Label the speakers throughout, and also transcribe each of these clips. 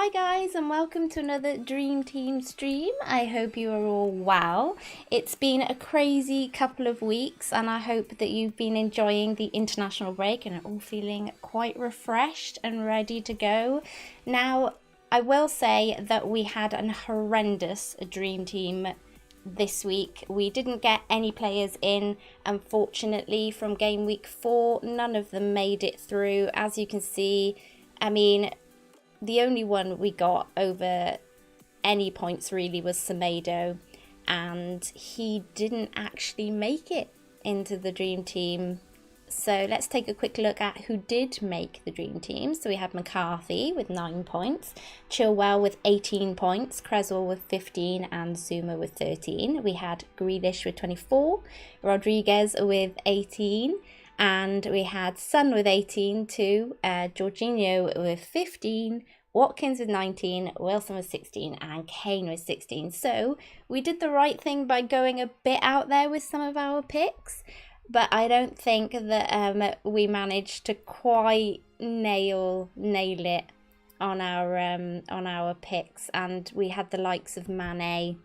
Speaker 1: Hi guys, and welcome to another Dream Team stream. I hope you are all well. It's been a crazy couple of weeks and I hope that you've been enjoying the international break and are all feeling quite refreshed and ready to go. Now, I will say that we had an horrendous Dream Team this week. We didn't get any players in, unfortunately, from game week 4. None of them made it through. As you can see, the only one we got over any points really was Semedo, and he didn't actually make it into the Dream Team. So let's take a quick look at who did make the Dream Team. So we had McCarthy with 9 points, Chilwell with 18 points, Creswell with 15 and Zuma with 13. We had Grealish with 24, Rodriguez with 18, and we had Son with 18 too, Jorginho with 15, Watkins with 19, Wilson with 16, and Kane with 16. So we did the right thing by going a bit out there with some of our picks, but I don't think that we managed to quite nail it on our picks. And we had the likes of Mane,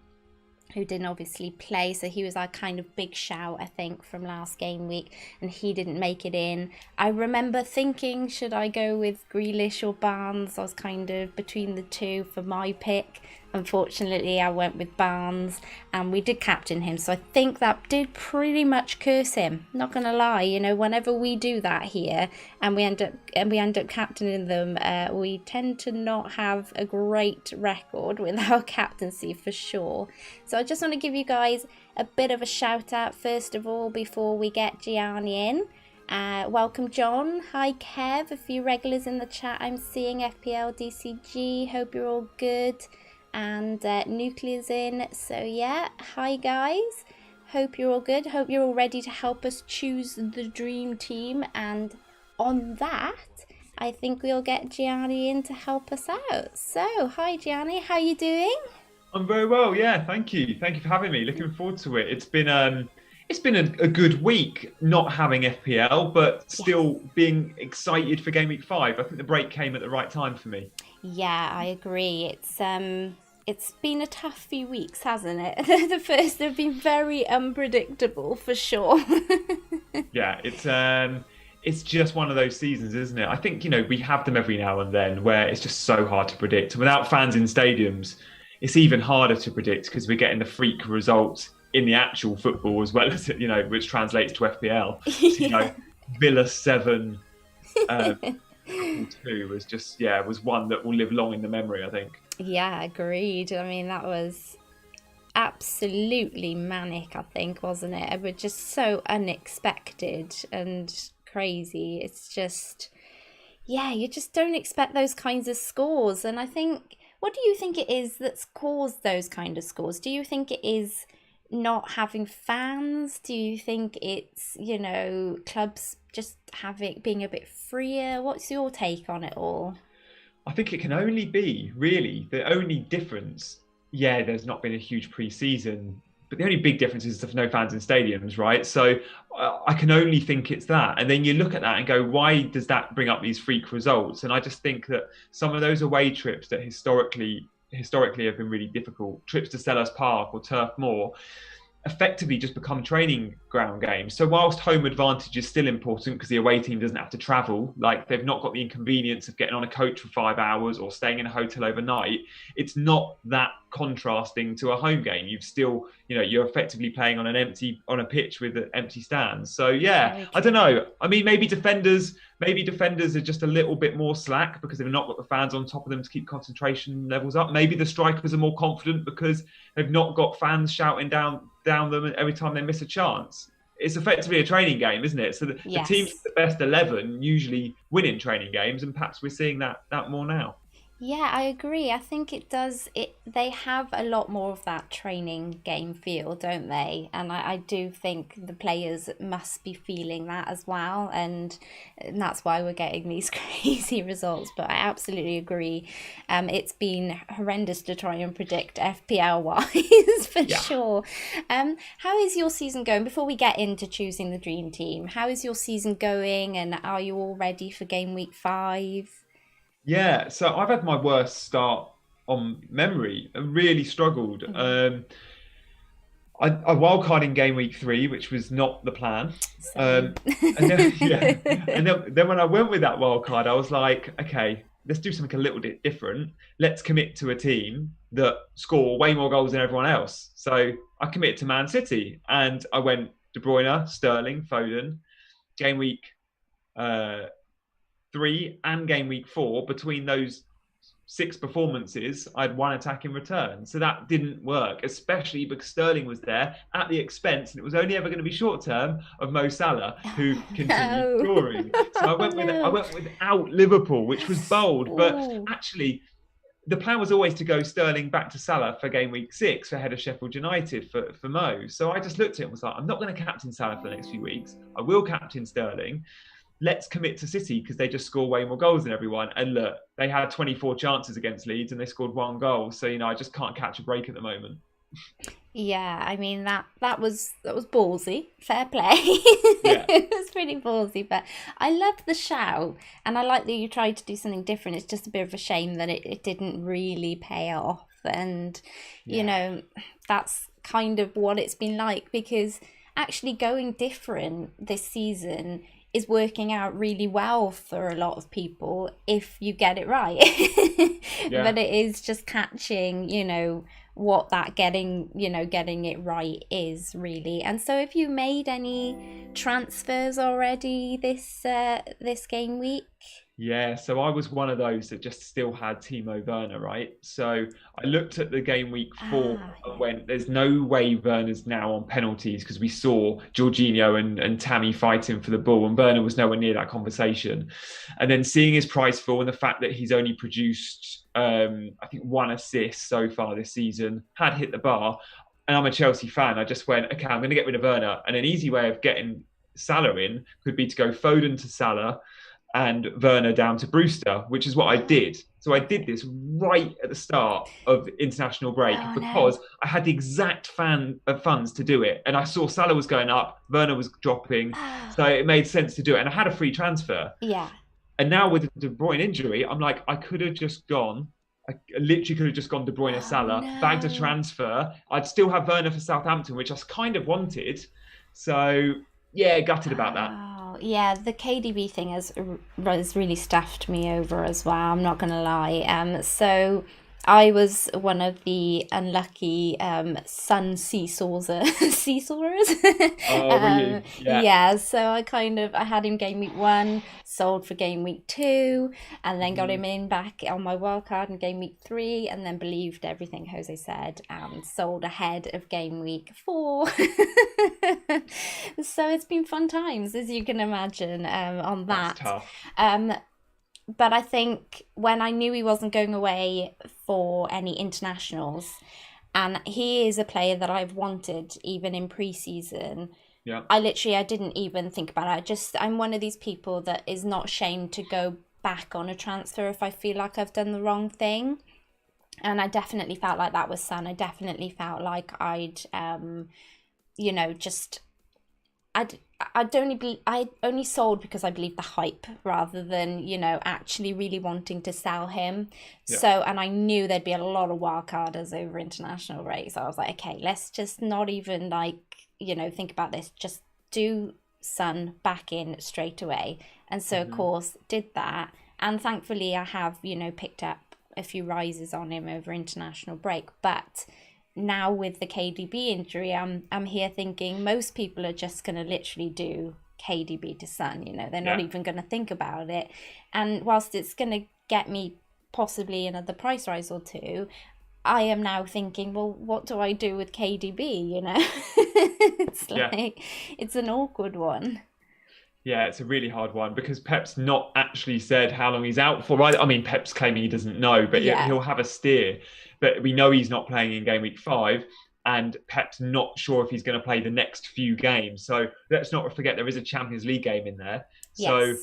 Speaker 1: who didn't obviously play, so he was our kind of big shout, I think, from last game week, and he didn't make it in. I remember thinking, should I go with Grealish or Barnes? I was kind of between the two for my pick. Unfortunately, I went with Barnes, and we did captain him, so I think that did pretty much curse him. Not gonna lie, you know, whenever we do that here, and we end up captaining them, we tend to not have a great record with our captaincy for sure. So I just want to give you guys a bit of a shout out first of all before we get Gianni in. Welcome John, hi Kev, a few regulars in the chat I'm seeing, FPL DCG, hope you're all good. And Nuclear's in, so yeah, hi guys, hope you're all good, hope you're all ready to help us choose the Dream Team, and on that I think we'll get Gianni in to help us out. So hi Gianni, how you doing?
Speaker 2: I'm very well, yeah, thank you for having me. Looking forward to it. It's been a good week not having FPL, but still being excited for Game Week 5. I think the break came at the right time for me.
Speaker 1: Yeah, I agree. It's been a tough few weeks, hasn't it? The first have been very unpredictable for sure.
Speaker 2: Yeah, it's just one of those seasons, isn't it? I think, we have them every now and then where it's just so hard to predict. Without fans in stadiums, it's even harder to predict because we're getting the freak results in the actual football as well as, which translates to FPL. So, Villa 7, 2 was one that will live long in the memory, I think.
Speaker 1: Yeah, agreed. I mean, that was absolutely manic, I think, wasn't it? It was just so unexpected and crazy. It's just, yeah, you just don't expect those kinds of scores. And I think, what do you think it is that's caused those kind of scores? Do you think it is not having fans? Do you think it's, clubs just being a bit freer? What's your take on it all?
Speaker 2: I think it can only be really the only difference. Yeah, there's not been a huge pre-season, but the only big difference is there's no fans in stadiums, right? So I can only think it's that. And then you look at that and go, why does that bring up these freak results? And I just think that some of those away trips that historically have been really difficult, trips to Selhurst Park or Turf Moor, effectively just become training ground games. So whilst home advantage is still important because the away team doesn't have to travel, like they've not got the inconvenience of getting on a coach for 5 hours or staying in a hotel overnight, it's not that contrasting to a home game. You've still, you're effectively playing on a pitch with empty stands. So yeah, I don't know. I mean, maybe defenders are just a little bit more slack because they've not got the fans on top of them to keep concentration levels up. Maybe the strikers are more confident because they've not got fans shouting down them every time they miss a chance. It's effectively a training game, isn't it? So the teams with the best 11 usually win in training games, and perhaps we're seeing that more now.
Speaker 1: Yeah, I agree. I think it does. They have a lot more of that training game feel, don't they? And I do think the players must be feeling that as well, and that's why we're getting these crazy results. But I absolutely agree. It's been horrendous to try and predict FPL wise for sure. How is your season going? Before we get into choosing the dream team, how is your season going? And are you all ready for game week 5?
Speaker 2: Yeah, so I've had my worst start on memory. I really struggled.
Speaker 1: Mm.
Speaker 2: I wildcard in game week 3, which was not the plan.
Speaker 1: Same.
Speaker 2: And then yeah, and then when I went with that wildcard, I was like, okay, let's do something a little bit different. Let's commit to a team that score way more goals than everyone else. So I committed to Man City, and I went De Bruyne, Sterling, Foden. Game week uh, 3 and game week 4, between those 6 performances, I had 1 attack in return. So that didn't work, especially because Sterling was there at the expense, and it was only ever going to be short term, of Mo Salah, who
Speaker 1: Oh,
Speaker 2: continued
Speaker 1: no.
Speaker 2: scoring. So I
Speaker 1: Oh,
Speaker 2: went with I
Speaker 1: no.
Speaker 2: went without Liverpool, which was bold, but
Speaker 1: Ooh.
Speaker 2: actually the plan was always to go Sterling back to Salah for game week 6 for head of Sheffield United for Mo. So I just looked at it and was like, I'm not going to captain Salah for the next few weeks. I will captain Sterling. Let's commit to City because they just score way more goals than everyone. And look, they had 24 chances against Leeds and they scored 1 goal. So, I just can't catch a break at the moment.
Speaker 1: Yeah, I mean that was ballsy. Fair play.
Speaker 2: Yeah.
Speaker 1: It was pretty ballsy, but I love the shout, and I like that you tried to do something different. It's just a bit of a shame that it didn't really pay off, and you
Speaker 2: Yeah.
Speaker 1: know that's kind of what it's been like because actually going different this season is working out really well for a lot of people if you get it right.
Speaker 2: Yeah.
Speaker 1: But it is just catching, what that getting it right is really. And so have you made any transfers already this game week?
Speaker 2: Yeah, so I was one of those that just still had Timo Werner, right? So I looked at the game week 4
Speaker 1: Ah,
Speaker 2: and
Speaker 1: yeah.
Speaker 2: went, there's no way Werner's now on penalties because we saw Jorginho and Tammy fighting for the ball, and Werner was nowhere near that conversation. And then seeing his price fall and the fact that he's only produced, I think, 1 assist so far this season, had hit the bar. And I'm a Chelsea fan. I just went, okay, I'm going to get rid of Werner. And an easy way of getting Salah in could be to go Foden to Salah and Werner down to Brewster, which is what I
Speaker 1: Ah,
Speaker 2: did. So I did
Speaker 1: okay.
Speaker 2: this right at the start of international break
Speaker 1: Oh no.
Speaker 2: because I had the exact fan of funds to do it. And I saw Salah was going up, Werner was dropping. So
Speaker 1: Ah,
Speaker 2: it made sense to do it. And I had a free transfer.
Speaker 1: yeah.
Speaker 2: And now with the De Bruyne injury, I'm like, I could have just gone. I literally could have just gone De Bruyne
Speaker 1: Oh
Speaker 2: Salah, bagged a
Speaker 1: no.
Speaker 2: transfer. I'd still have Werner for Southampton, which I kind of wanted. So yeah, gutted about that.
Speaker 1: Oh, yeah, the KDB thing has really stuffed me over as well. I'm not gonna lie. So I was one of the unlucky sun seesaws seesawers.
Speaker 2: Oh, were you? Yeah.
Speaker 1: Yeah, so I had him game week 1, sold for game week 2, and then got him
Speaker 2: Mhm.
Speaker 1: in back on my wild card in game week 3, and then believed everything Jose said and sold ahead of game week 4. So it's been fun times, as you can imagine, on
Speaker 2: That's
Speaker 1: that.
Speaker 2: tough.
Speaker 1: Um, but I think when I knew he wasn't going away for any internationals, and he is a player that I've wanted even in pre-season,
Speaker 2: Yeah.
Speaker 1: I didn't even think about it. I'm one of these people that is not ashamed to go back on a transfer if I feel like I've done the wrong thing. And I definitely felt like that with Son. I definitely felt like just I'd I only sold because I believed the hype rather than, actually really wanting to sell him.
Speaker 2: Yeah.
Speaker 1: So, and I knew there'd be a lot of wildcarders over international breaks. So I was like, okay, let's just not even think about this. Just do Sun back in straight away. And so, of
Speaker 2: Mhm.
Speaker 1: course, did that. And thankfully, I have, picked up a few rises on him over international break. But now with the KDB injury, I'm here thinking most people are just going to literally do KDB to Sun. They're not
Speaker 2: Yeah.
Speaker 1: even going to think about it. And whilst it's going to get me possibly another price rise or two, I am now thinking, well, what do I do with KDB? It's
Speaker 2: Yeah.
Speaker 1: like it's an awkward one.
Speaker 2: Yeah, it's a really hard one because Pep's not actually said how long he's out for. Right? I mean, Pep's claiming he doesn't know, but
Speaker 1: Yeah.
Speaker 2: he'll have a steer. But we know he's not playing in game week 5, and Pep's not sure if he's going to play the next few games. So let's not forget there is a Champions League game in there. So
Speaker 1: Yes.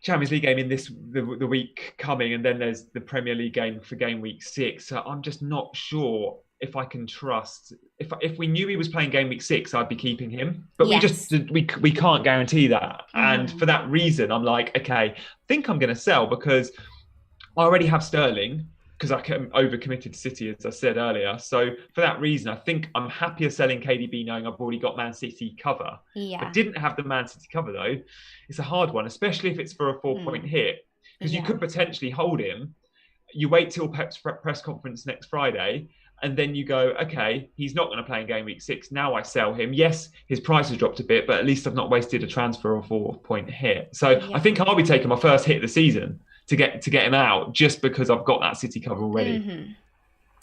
Speaker 2: Champions League game in the week coming, and then there's the Premier League game for game week 6. So I'm just not sure if I can trust. If we knew he was playing game week 6, I'd be keeping him. But
Speaker 1: Yes.
Speaker 2: we can't guarantee that, and
Speaker 1: Hmm.
Speaker 2: for that reason, I'm like, okay, I think I'm going to sell because I already have Sterling because I am overcommitted to City, as I said earlier. So for that reason, I think I'm happier selling KDB knowing I've already got Man City cover. If I
Speaker 1: Yeah.
Speaker 2: didn't have the Man City cover though, it's a hard one, especially if it's for a 4 point hit, because you
Speaker 1: Yeah.
Speaker 2: could potentially hold him. You wait till Pep's press conference next Friday, and then you go, okay, he's not going to play in game week 6. Now I sell him. Yes, his price has dropped a bit, but at least I've not wasted a transfer or 4 point hit. So I
Speaker 1: Yeah.
Speaker 2: think I'll be taking my first hit of the season to get him out just because I've got that City cover already.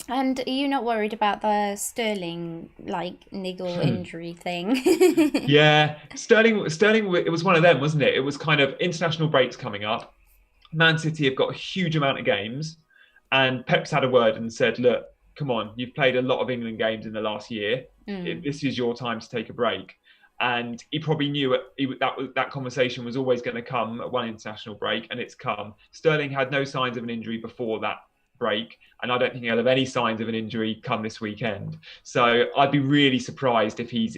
Speaker 1: And are you not worried about the Sterling like niggle injury thing?
Speaker 2: Yeah, Sterling. It was one of them, wasn't it? It was kind of international breaks coming up. Man City have got a huge amount of games, and Pep's had a word and said, "Look, come on, you've played a lot of England games in the last year. This is your time to take a break." And he probably knew that conversation was always going to come at one international break, and it's come. Sterling had no signs of an injury before that break, and I don't think he'll have any signs of an injury come this weekend. So I'd be really surprised if he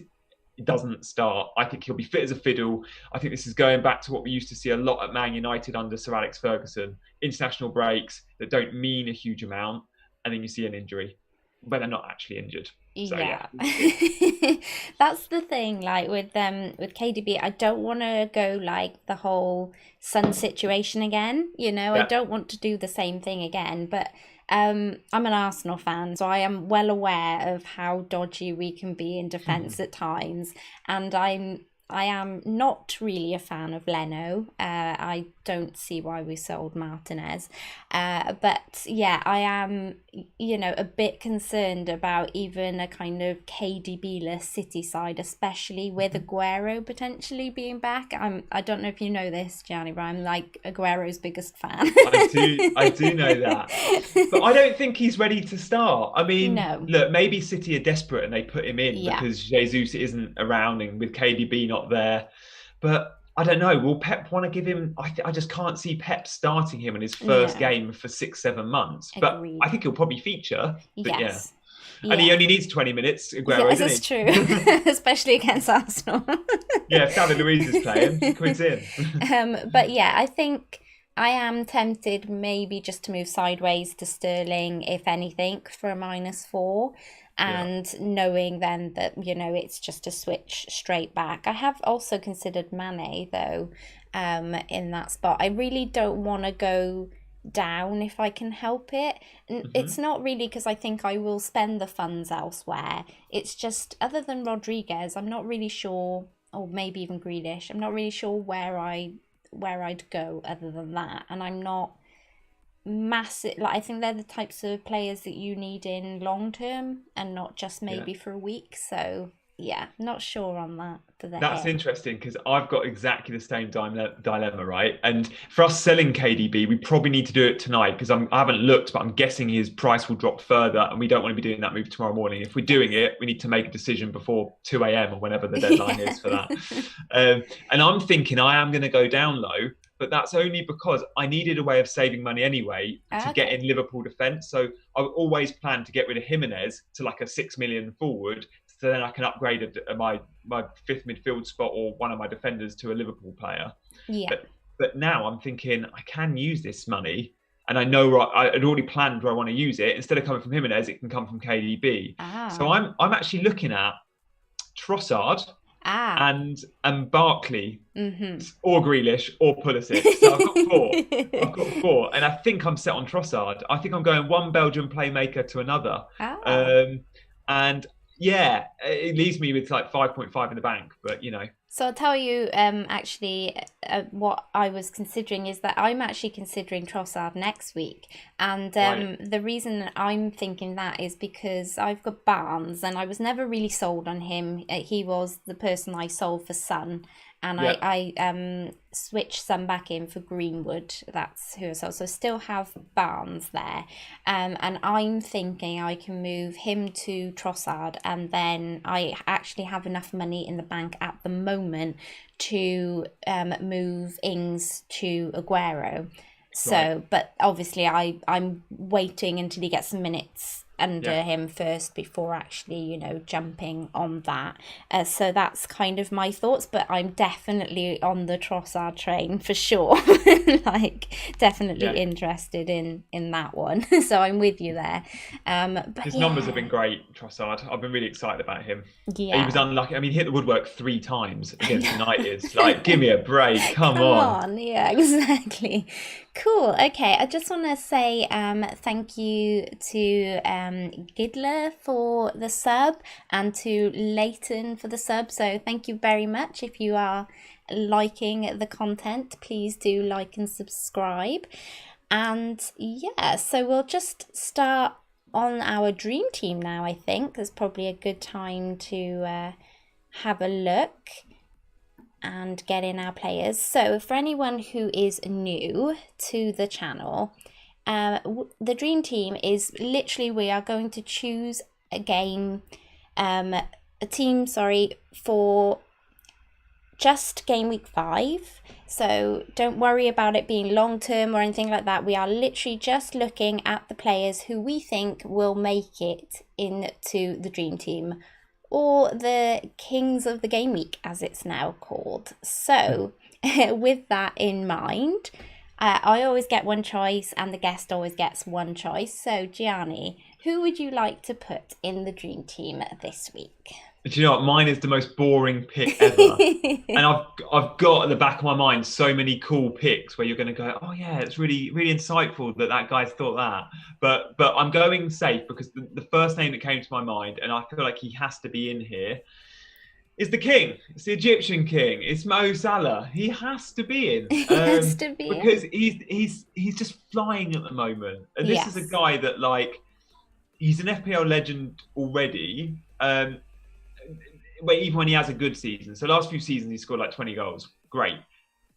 Speaker 2: doesn't start. I think he'll be fit as a fiddle. I think this is going back to what we used to see a lot at Man United under Sir Alex Ferguson. International breaks that don't mean a huge amount, and then you see an injury when they're not actually injured. So
Speaker 1: Yeah.
Speaker 2: yeah.
Speaker 1: That's the thing, like with KDB, I don't want to go like the whole Sun situation again, you know. I
Speaker 2: Yeah.
Speaker 1: don't want to do the same thing again, but I'm an Arsenal fan, so I am well aware of how dodgy we can be in defence at times, and I am not really a fan of Leno. I don't see why we sold Martinez. But yeah, I am, you know, a bit concerned about even a kind of KDB-less City side, especially with Aguero potentially being back. I don't know if you know this, Gianni, but I'm like Aguero's biggest fan.
Speaker 2: I do know that. But I don't think he's ready to start. I mean,
Speaker 1: No.
Speaker 2: look, maybe City are desperate and they put him in
Speaker 1: Yeah.
Speaker 2: because Jesus isn't around and with KDB not there. But I don't know. Will Pep want to give him? I just can't see Pep starting him in his first
Speaker 1: No.
Speaker 2: game for 6, 7 months. But
Speaker 1: Agreed.
Speaker 2: I think he'll probably feature. But yeah.
Speaker 1: Yes.
Speaker 2: And he
Speaker 1: Yeah.
Speaker 2: only needs 20 minutes, Aguero,
Speaker 1: Yes,
Speaker 2: doesn't
Speaker 1: it's
Speaker 2: he?
Speaker 1: true. Especially against Arsenal.
Speaker 2: Yeah, if David Luiz is playing, he comes in.
Speaker 1: But yeah, I think I am tempted maybe just to move sideways to Sterling, if anything, for a -4.
Speaker 2: Yeah.
Speaker 1: And knowing then that, you know, it's just a switch straight back. I have also considered Mane, though, in that spot. I really don't want to go down if I can help it. And it's not really because I think I will spend the funds elsewhere. It's just, other than Rodriguez, I'm not really sure, or maybe even Grealish, I'm not really sure where I'd go other than that. And I'm not massive, like, I think they're the types of players that you need in long term and not just maybe for a week. So yeah, not sure on that for the
Speaker 2: That's
Speaker 1: head.
Speaker 2: interesting because I've got exactly the same dilemma, right? And for us selling KDB, we probably need to do it tonight because I haven't looked, but I'm guessing his price will drop further, and we don't want to be doing that move tomorrow morning. If we're doing it, we need to make a decision before 2 a.m. or whenever the deadline is for that. And I'm thinking I am going to go down low, but that's only because I needed a way of saving money anyway to get in Liverpool defence. So I always plan to get rid of Jimenez to like a 6 million forward, so then I can upgrade my fifth midfield spot or one of my defenders to a Liverpool player.
Speaker 1: Yeah.
Speaker 2: But now I'm thinking I can use this money, and I know I had already planned where I want to use it. Instead of coming from Jimenez, it can come from KDB. So I'm actually looking at Trossard and Barkley or Grealish or Pulisic. So I've got four, and I think I'm set on Trossard. I think I'm going one Belgian playmaker to another. And yeah, it leaves me with like 5.5 in the bank, but you know.
Speaker 1: So I'll tell you, actually, what I was considering is that I'm actually considering Trossard next week. And the reason I'm thinking that is because I've got Barnes and I was never really sold on him. He was the person I sold for Son. And I switched some back in for Greenwood. That's who I sold. So I still have Barnes there. And I'm thinking I can move him to Trossard. And then I actually have enough money in the bank at the moment to move Ings to Aguero. So, but obviously I'm waiting until he gets some minutes under him first before actually, you know, jumping on that. So that's kind of my thoughts, but I'm definitely on the Trossard train for sure. Like, definitely interested in that one. So I'm with you there. But
Speaker 2: His numbers have been great, Trossard. I've been really excited about him. He was
Speaker 1: yeah.
Speaker 2: unlucky. I mean, he hit the woodwork 3 times against United. Like, give me a break. Come on.
Speaker 1: Yeah, exactly. Cool. Okay, I just want to say thank you to Gidler for the sub and to Leighton for the sub. So thank you very much. If you are liking the content, please do like and subscribe. And yeah, so we'll just start on our dream team now. I think there's probably a good time to have a look and get in our players. So for anyone who is new to the channel, the dream team is literally, we are going to choose a team, for just game week 5. So don't worry about it being long term or anything like that. We are literally just looking at the players who we think will make it into the dream team, or the Kings of the Game Week, as it's now called. So, with that in mind, I always get one choice and the guest always gets one choice. So, Gianni, who would you like to put in the dream team this week?
Speaker 2: Do you know what? Mine is the most boring pick ever. And I've got at the back of my mind so many cool picks where you're going to go, oh yeah, it's really, really insightful that guy's thought that. But I'm going safe because the first name that came to my mind, and I feel like he has to be in here, is the king. It's the Egyptian king. It's Mo Salah. He has to be in.
Speaker 1: He has to be
Speaker 2: because he's just flying at the moment. And this is a guy that, like, he's an FPL legend already. Even when he has a good season. So last few seasons, he scored like 20 goals. Great.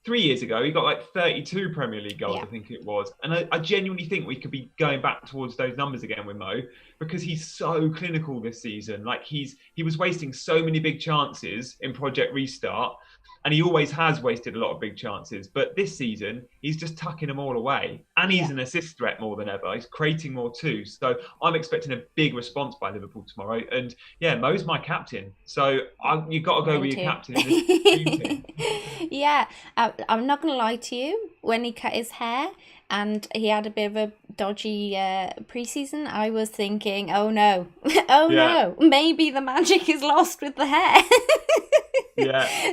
Speaker 2: 3 years ago, he got like 32 Premier League goals, I think it was. And I genuinely think we could be going back towards those numbers again with Mo, because he's so clinical this season. Like, he was wasting so many big chances in Project Restart, and he always has wasted a lot of big chances. But this season, he's just tucking them all away. And he's an assist threat more than ever. He's creating more too. So I'm expecting a big response by Liverpool tomorrow. And yeah, Mo's my captain. So you've got to go with your captain in this team.
Speaker 1: Yeah, I'm not going to lie to you. When he cut his hair and he had a bit of a dodgy preseason, I was thinking, oh no, no, maybe the magic is lost with the hair.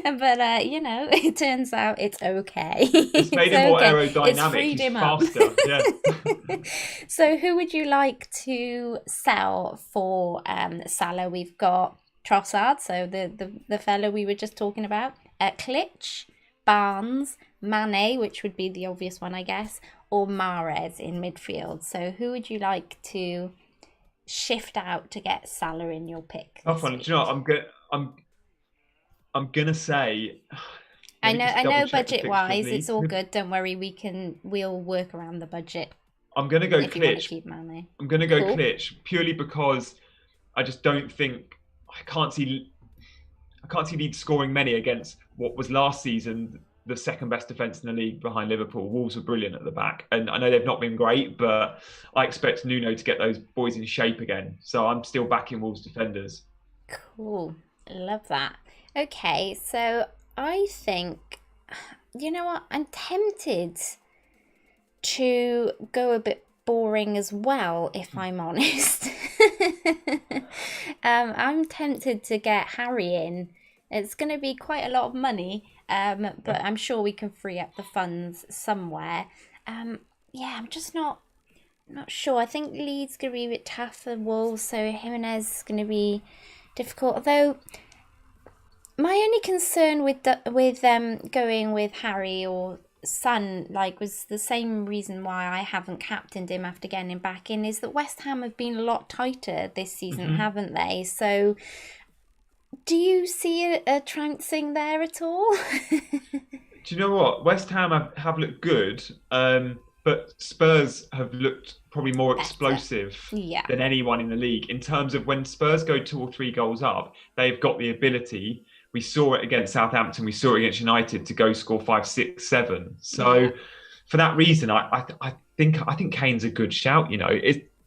Speaker 1: But you know, it turns out it's okay.
Speaker 2: It's made him more aerodynamic.
Speaker 1: It's
Speaker 2: He's faster. Yeah.
Speaker 1: So who would you like to sell for Salah? We've got Trossard, so the fella we were just talking about, Klitsch, Barnes, Mane, which would be the obvious one, I guess, or Mahrez in midfield. So who would you like to shift out to get Salah in your pick?
Speaker 2: Oh, funny. Do you know what? I'm gonna say.
Speaker 1: I know. Budget-wise, it's all good. Don't worry, we'll work around the budget.
Speaker 2: I'm gonna go Klitsch. I'm gonna go Klitsch purely because I just don't think I can't see Leeds scoring many against what was last season the second best defence in the league behind Liverpool. Wolves were brilliant at the back, and I know they've not been great, but I expect Nuno to get those boys in shape again. So I'm still backing Wolves defenders.
Speaker 1: Cool, love that. Okay, so I think, you know what, I'm tempted to go a bit boring as well, if I'm honest. I'm tempted to get Harry in. It's going to be quite a lot of money, but I'm sure we can free up the funds somewhere. Yeah, I'm just not sure. I think Leeds going to be a bit tough for Wolves, so Jimenez is going to be difficult. Although my only concern with going with Harry or Son, like, was the same reason why I haven't captained him after getting him back in, is that West Ham have been a lot tighter this season, haven't they? So do you see a trouncing there at all?
Speaker 2: Do you know what? West Ham have looked good, but Spurs have looked probably more explosive than anyone in the league. In terms of when Spurs go 2 or 3 goals up, they've got the ability. We saw it against Southampton. We saw it against United to go score 5, 6, 7. So for that reason, I think Kane's a good shout. You know,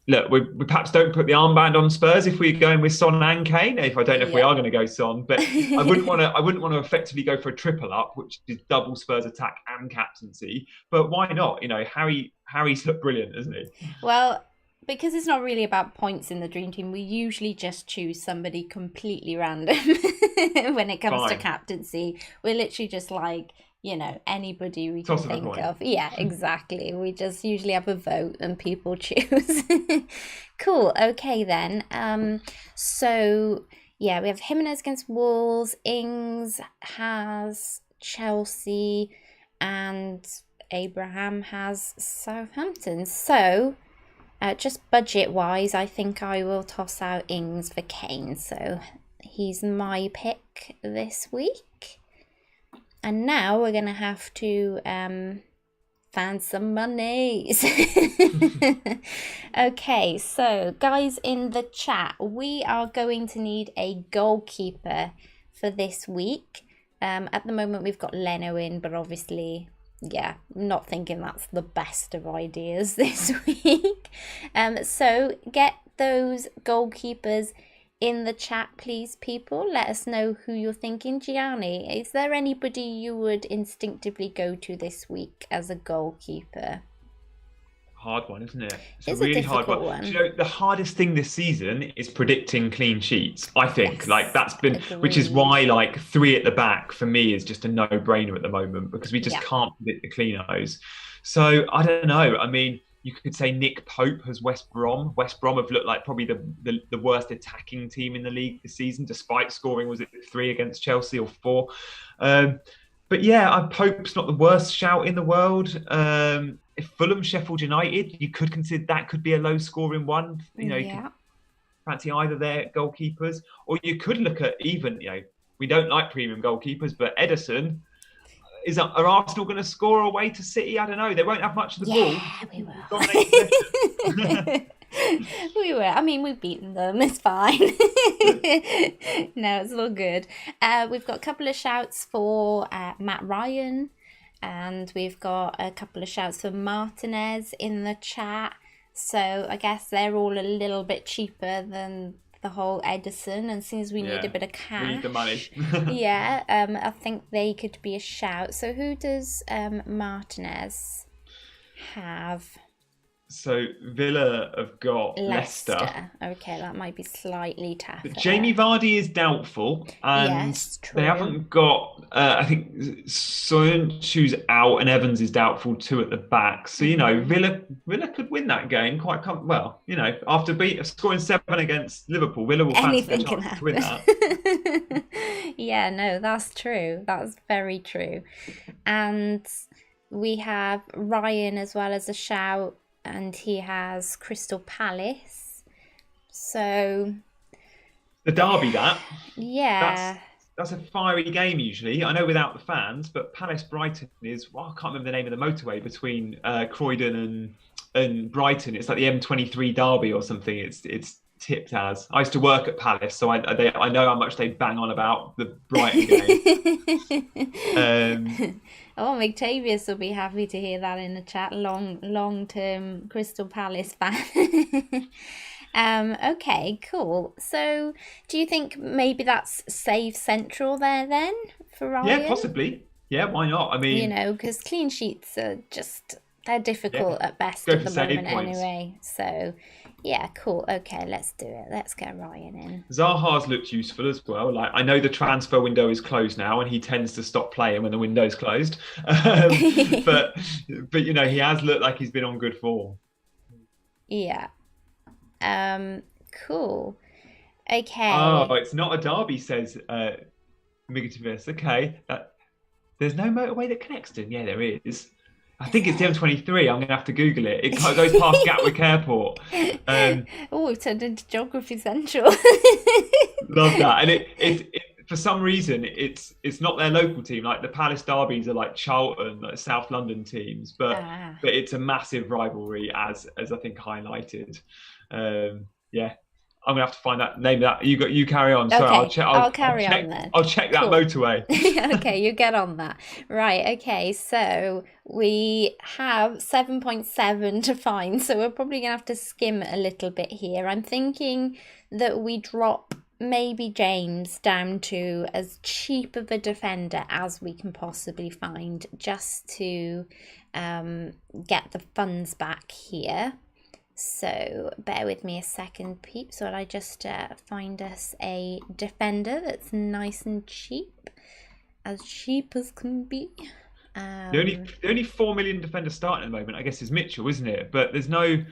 Speaker 2: look, we perhaps don't put the armband on Spurs if we're going with Son and Kane. If I don't know if we
Speaker 1: Yeah.
Speaker 2: are going to go Son, but I wouldn't want to. I wouldn't want to effectively go for a triple up, which is double Spurs attack and captaincy. But why not? Harry's looked brilliant, isn't he?
Speaker 1: Well, because it's not really about points in the dream team, we usually just choose somebody completely random when it comes to
Speaker 2: Fine,
Speaker 1: captaincy. We're literally just like, anybody we can
Speaker 2: toss of a
Speaker 1: think
Speaker 2: coin.
Speaker 1: of. Yeah, exactly. We just usually have a vote and people choose. Cool. Okay, then. So yeah, we have Jimenez against Wolves, Ings has Chelsea, and Abraham has Southampton. So, just budget wise, I think I will toss out Ings for Kane. So he's my pick this week. And now we're going to have to find some monies. Okay, so guys in the chat, we are going to need a goalkeeper for this week. At the moment, we've got Leno in, but obviously, yeah, not thinking that's the best of ideas this week. So get those goalkeepers in the chat, please, people. Let us know who you're thinking. Gianni, is there anybody you would instinctively go to this week as a goalkeeper?
Speaker 2: Hard one, isn't it? It's a
Speaker 1: It's a
Speaker 2: really hard
Speaker 1: difficult
Speaker 2: one.
Speaker 1: one.
Speaker 2: The hardest thing this season is predicting clean sheets. I think like
Speaker 1: Yes,
Speaker 2: that's been, which is
Speaker 1: agreed.
Speaker 2: why like three at the back for me is just a no-brainer at the moment because we just
Speaker 1: Yeah.
Speaker 2: can't predict the cleanos. So I don't know. I mean, you could say Nick Pope has West Brom. West Brom have looked like probably the worst attacking team in the league this season, despite scoring, was it 3 against Chelsea or 4? But yeah, Pope's not the worst shout in the world. If Fulham, Sheffield United, you could consider that could be a low scoring one. You could
Speaker 1: Yeah.
Speaker 2: fancy either their goalkeepers, or you could look at even, we don't like premium goalkeepers, but Edison, are Arsenal going to score away to City? I don't know. They won't have much of the ball.
Speaker 1: Yeah, we
Speaker 2: Dominate possession.
Speaker 1: will. We were. I mean, we've beaten them. It's fine. No, it's all good. We've got a couple of shouts for Matt Ryan, and we've got a couple of shouts for Martinez in the chat. So I guess they're all a little bit cheaper than the whole Edison, and since we need a bit of
Speaker 2: We need the money.
Speaker 1: cash, yeah, I think they could be a shout. So who does Martinez have?
Speaker 2: So Villa have got Leicester.
Speaker 1: Leicester. Okay, that might be slightly tougher.
Speaker 2: But Jamie Vardy is doubtful, and
Speaker 1: Yes,
Speaker 2: they
Speaker 1: true.
Speaker 2: haven't got. I think Soyuncu's out, and Evans is doubtful too at the back. So Villa could win that game quite well. After scoring 7 against Liverpool, Villa will fancy their
Speaker 1: Anything can
Speaker 2: chance to win that.
Speaker 1: happen. Yeah, no, that's true. That's very true. And we have Ryan as well as a shout, and he has Crystal Palace. So
Speaker 2: The derby, that's
Speaker 1: yeah,
Speaker 2: that's a fiery game usually. I know without the fans, but Palace Brighton is. Well, I can't remember the name of the motorway between Croydon and Brighton. It's like the M23 derby or something. It's tipped as. I used to work at Palace, so I know how much they bang on about the Brighton game.
Speaker 1: Oh, McTavius will be happy to hear that in the chat. Long term Crystal Palace fan. Okay, cool. So, do you think maybe that's save central there then for Ryan?
Speaker 2: Yeah, possibly. Yeah, why not? I mean,
Speaker 1: Because clean sheets are just they're difficult
Speaker 2: yeah,
Speaker 1: at best
Speaker 2: go
Speaker 1: at
Speaker 2: for
Speaker 1: the
Speaker 2: save
Speaker 1: moment
Speaker 2: points.
Speaker 1: anyway. So, yeah, cool. Okay, let's do it. Let's get Ryan in.
Speaker 2: Zaha's looked useful as well. Like I know the transfer window is closed now, and he tends to stop playing when the window's closed. But he has looked like he's been on good form.
Speaker 1: Yeah. Cool. Okay.
Speaker 2: Oh, it's not a derby, says Migativis. Okay, there's no motorway that connects them. Yeah, there is. I think it's the M23. I'm gonna have to Google it. It goes past Gatwick Airport.
Speaker 1: Oh, we've turned into Geography Central.
Speaker 2: Love that. And it for some reason it's not their local team. Like the Palace derbies are like Charlton, like South London teams, but it's a massive rivalry as I think highlighted. Yeah. I'm gonna have to find that name of that. You carry on. Sorry, I'll
Speaker 1: Okay,
Speaker 2: check.
Speaker 1: I'll
Speaker 2: I'll
Speaker 1: carry on
Speaker 2: check.
Speaker 1: then.
Speaker 2: I'll check that
Speaker 1: Cool.
Speaker 2: motorway.
Speaker 1: Okay, you get on that. Right, okay, so we have 7.7 to find, so we're probably gonna have to skim a little bit here. I'm thinking that we drop maybe James down to as cheap of a defender as we can possibly find, just to get the funds back here. So bear with me a second, peeps, while I just find us a defender that's nice and cheap as can be.
Speaker 2: The only 4 million defender starting at the moment, I guess, is Mitchell, isn't it? But there's no.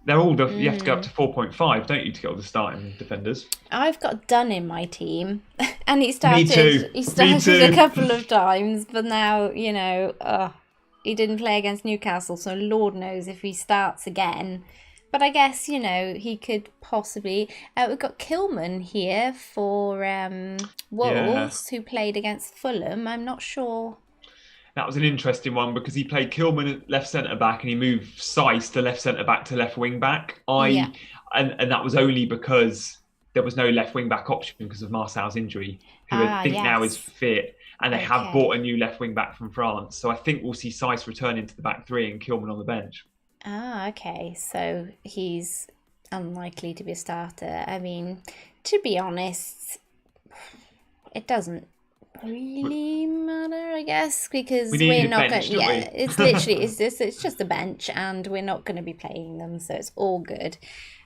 Speaker 2: They're all you have to go up to 4.5, don't you, to get all the starting defenders?
Speaker 1: I've got Dunn in my team, and he
Speaker 2: Me
Speaker 1: started.
Speaker 2: too.
Speaker 1: He
Speaker 2: Me
Speaker 1: started a
Speaker 2: too.
Speaker 1: couple of times, but now he didn't play against Newcastle, so Lord knows if he starts again. But I guess, he could possibly. We've got Kilman here for
Speaker 2: Yeah.
Speaker 1: Wolves, who played against Fulham. I'm not sure.
Speaker 2: That was an interesting one because he played Kilman at left centre back and he moved Sice to left centre back to left wing back.
Speaker 1: Yeah.
Speaker 2: And that was only because there was no left wing back option because of Marcel's injury, who I
Speaker 1: Ah,
Speaker 2: think now is
Speaker 1: yes.
Speaker 2: fit. And they have
Speaker 1: Okay.
Speaker 2: bought a new left wing back from France. So I think we'll see Sice return into the back three and Kilman on the bench.
Speaker 1: Ah, okay. So he's unlikely to be a starter. I mean, to be honest, it doesn't really matter, I guess,
Speaker 2: We
Speaker 1: because we're
Speaker 2: needed
Speaker 1: not going.
Speaker 2: bench, didn't
Speaker 1: Yeah,
Speaker 2: we?
Speaker 1: it's literally it's just a bench, and we're not going to be playing them, so it's all good.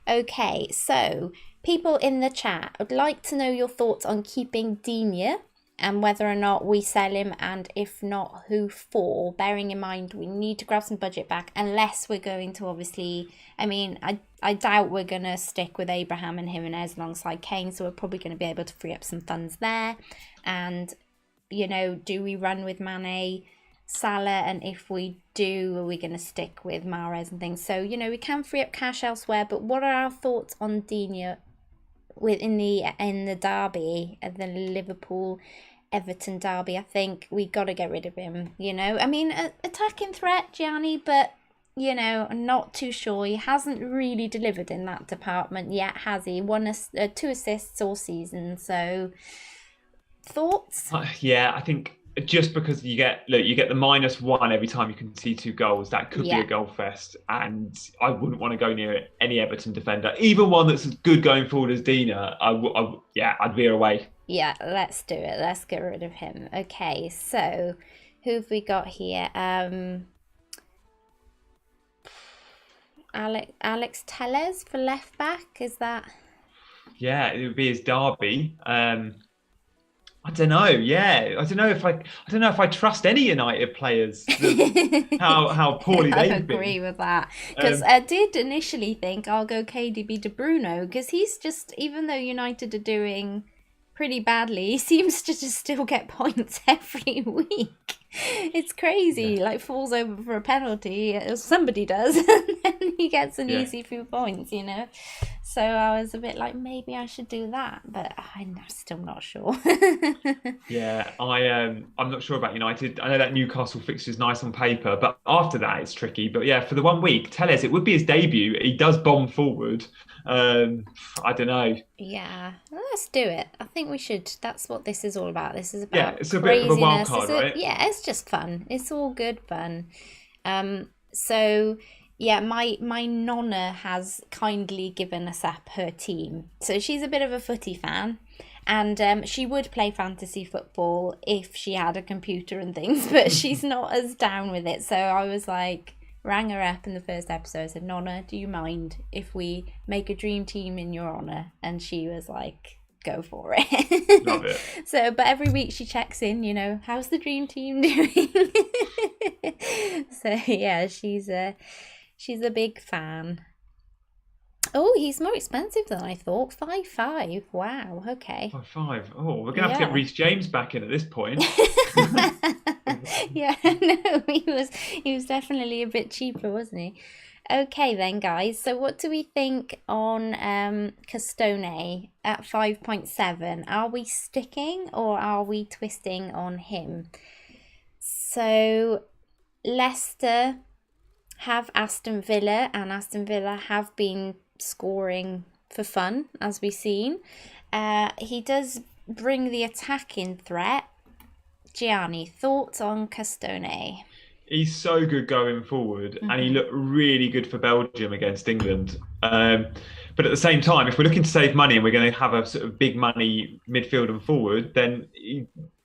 Speaker 1: Okay, so people in the chat would like to know your thoughts on keeping Digne and whether or not we sell him, and if not, who for. Bearing in mind we need to grab some budget back, unless we're going to obviously. I mean, I doubt we're going to stick with Abraham and Jimenez alongside Kane, so we're probably going to be able to free up some funds there. And, do we run with Mane, Salah, and if we do, are we going to stick with Mahrez and things? So, we can free up cash elsewhere, but what are our thoughts on Digne in the derby, the Liverpool Everton derby? I think we got to get rid of him. I mean, attacking threat, Gianni, but I'm not too sure. He hasn't really delivered in that department yet, has he? 2 assists all season. So, thoughts?
Speaker 2: Yeah, I think just because you get the -1 every time you can see 2 goals, that could be
Speaker 1: Yeah.
Speaker 2: a goal fest, and I wouldn't want to go near any Everton defender, even one that's as good going forward as Dina. I'd veer away.
Speaker 1: Yeah, let's do it. Let's get rid of him. Okay, so who have we got here? Alex Telles for left back. Is that?
Speaker 2: Yeah, it would be his derby. I don't know. Yeah, I don't know if I trust any United players. How poorly
Speaker 1: I
Speaker 2: they've
Speaker 1: agree
Speaker 2: been.
Speaker 1: with that, because
Speaker 2: Um,
Speaker 1: I did initially think I'll go KDB De Bruyne, because he's just, even though United are doing pretty badly, he seems to just still get points every week. It's crazy.
Speaker 2: yeah,
Speaker 1: Like, falls over for a penalty, somebody does, and then he gets an
Speaker 2: yeah.
Speaker 1: easy few points. So I was a bit like, maybe I should do that, but I'm still not sure.
Speaker 2: Yeah, I'm not sure about United. I know that Newcastle fixture is nice on paper, but after that it's tricky. But yeah, for the 1 week, Telles, it would be his debut. He does bomb forward. I don't know.
Speaker 1: Yeah, let's do it. I think we should. That's what this is all about. This is
Speaker 2: Yeah,
Speaker 1: about
Speaker 2: it's a bit of a wild
Speaker 1: craziness.
Speaker 2: card, right?
Speaker 1: Yeah, it's just fun. It's all good fun. So yeah, my nonna has kindly given us up her team. So she's a bit of a footy fan, and she would play fantasy football if she had a computer and things, but she's not as down with it. So I was like, rang her up in the first episode, said, Nonna, do you mind if we make a dream team in your honour? And she was like, go for
Speaker 2: Love
Speaker 1: it.
Speaker 2: it.
Speaker 1: So, but every week she checks in, how's the dream team doing? So yeah, she's a big fan. Oh, he's more expensive than I thought. 5.5. Wow. Okay.
Speaker 2: 5-5. Oh, we're gonna have to get
Speaker 1: Yeah.
Speaker 2: Reece James back in at this point.
Speaker 1: Yeah, no, he was definitely a bit cheaper, wasn't he? Okay then, guys. So what do we think on Castone at 5.7? Are we sticking or are we twisting on him? So Leicester have Aston Villa, and Aston Villa have been scoring for fun, as we've seen. He does bring the attacking threat. Gianni, thoughts on Castone?
Speaker 2: He's so good going forward, and he
Speaker 1: Hmm.
Speaker 2: looked really good for Belgium against England. But at the same time, if we're looking to save money and we're going to have a sort of big money midfield and forward, then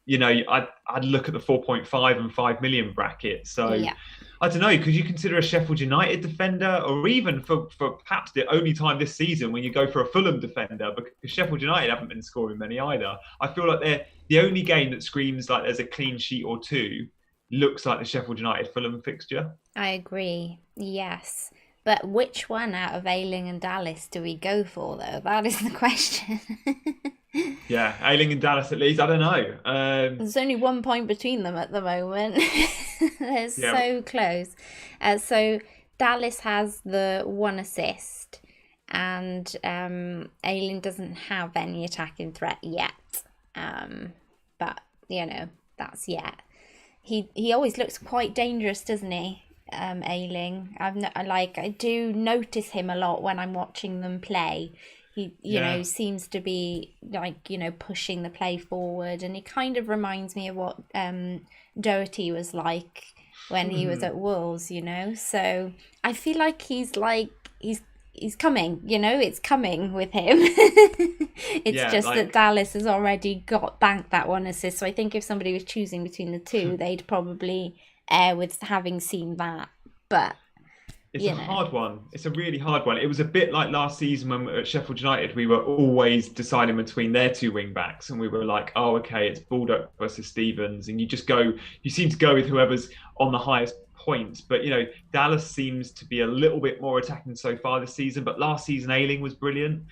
Speaker 2: I'd look at the 4.5 and 5 million bracket. So
Speaker 1: Yeah,
Speaker 2: I don't know. Could you consider a Sheffield United defender, or even for perhaps the only time this season when you go for a Fulham defender, because Sheffield United haven't been scoring many either. I feel like they're the only game that screams like there's a clean sheet or two looks like the Sheffield United Fulham fixture.
Speaker 1: I agree. Yes. But which one out of Ayling and Dallas do we go for, though? That is the question.
Speaker 2: Yeah, Ayling and Dallas at least. I don't know.
Speaker 1: There's only 1 point between them at the moment. They're
Speaker 2: Yeah,
Speaker 1: so close. So Dallas has the one assist, and Ayling doesn't have any attacking threat yet. But that's yet. He always looks quite dangerous, doesn't he? Ayling. I do notice him a lot when I'm watching them play. He
Speaker 2: yeah.
Speaker 1: seems to be like pushing the play forward, and he kind of reminds me of what Doherty was like when he was
Speaker 2: Hmm.
Speaker 1: at Wolves. So I feel like he's coming. It's coming with him. It's
Speaker 2: Yeah,
Speaker 1: just that
Speaker 2: like
Speaker 1: Dallas has already got banked that one assist. So I think if somebody was choosing between the two, they'd probably err with having seen that. But
Speaker 2: it's a
Speaker 1: you know,
Speaker 2: hard one. It's a really hard one. It was a bit like last season when we were at Sheffield United, we were always deciding between their two wing backs, and we were like, oh, okay, it's Baldock versus Stevens, and you seem to go with whoever's on the highest points. But Dallas seems to be a little bit more attacking so far this season. But last season, Ayling was brilliant.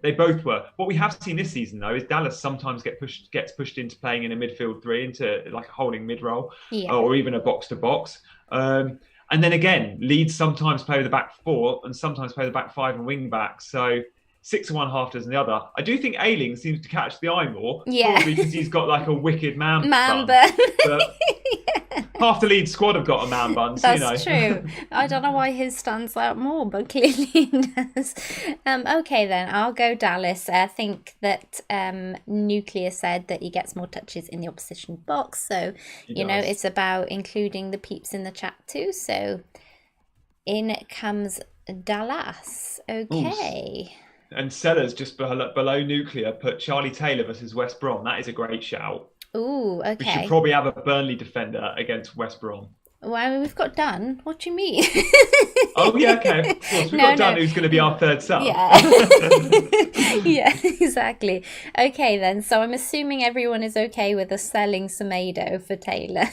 Speaker 2: They both were. What we have seen this season, though, is Dallas sometimes gets pushed into playing in a midfield three, into like a holding mid role,
Speaker 1: yeah,
Speaker 2: or even a box to box. And then again, Leeds sometimes play with the back four and sometimes play the back five and wing back. So six of one, half dozen the other. I do think Ayling seems to catch the eye more,
Speaker 1: yeah.
Speaker 2: probably because he's got like a wicked man
Speaker 1: Man
Speaker 2: bun.
Speaker 1: bun.
Speaker 2: But half the Leeds squad have got a man bun, so
Speaker 1: That's true. I don't know why his stands out more, but clearly it does. Okay, then I'll go Dallas. I think that Nuclear said that he gets more touches in the opposition box, so
Speaker 2: he does.
Speaker 1: it's about including the peeps in the chat too. So in comes Dallas.
Speaker 2: Ooh,
Speaker 1: Okay.
Speaker 2: and Sellers just below Nuclear put Charlie Taylor versus West Brom. That is a great shout.
Speaker 1: Ooh,
Speaker 2: We should
Speaker 1: okay.
Speaker 2: probably have a Burnley defender against West Brom.
Speaker 1: Well, I mean, we've got Dunn. What do you mean?
Speaker 2: Oh yeah, okay, of course. We've
Speaker 1: No,
Speaker 2: got
Speaker 1: no.
Speaker 2: Dan, who's going to be our third sub.
Speaker 1: Yeah. Yeah, exactly. Okay, then. So I'm assuming everyone is okay with us selling Semedo for Taylor.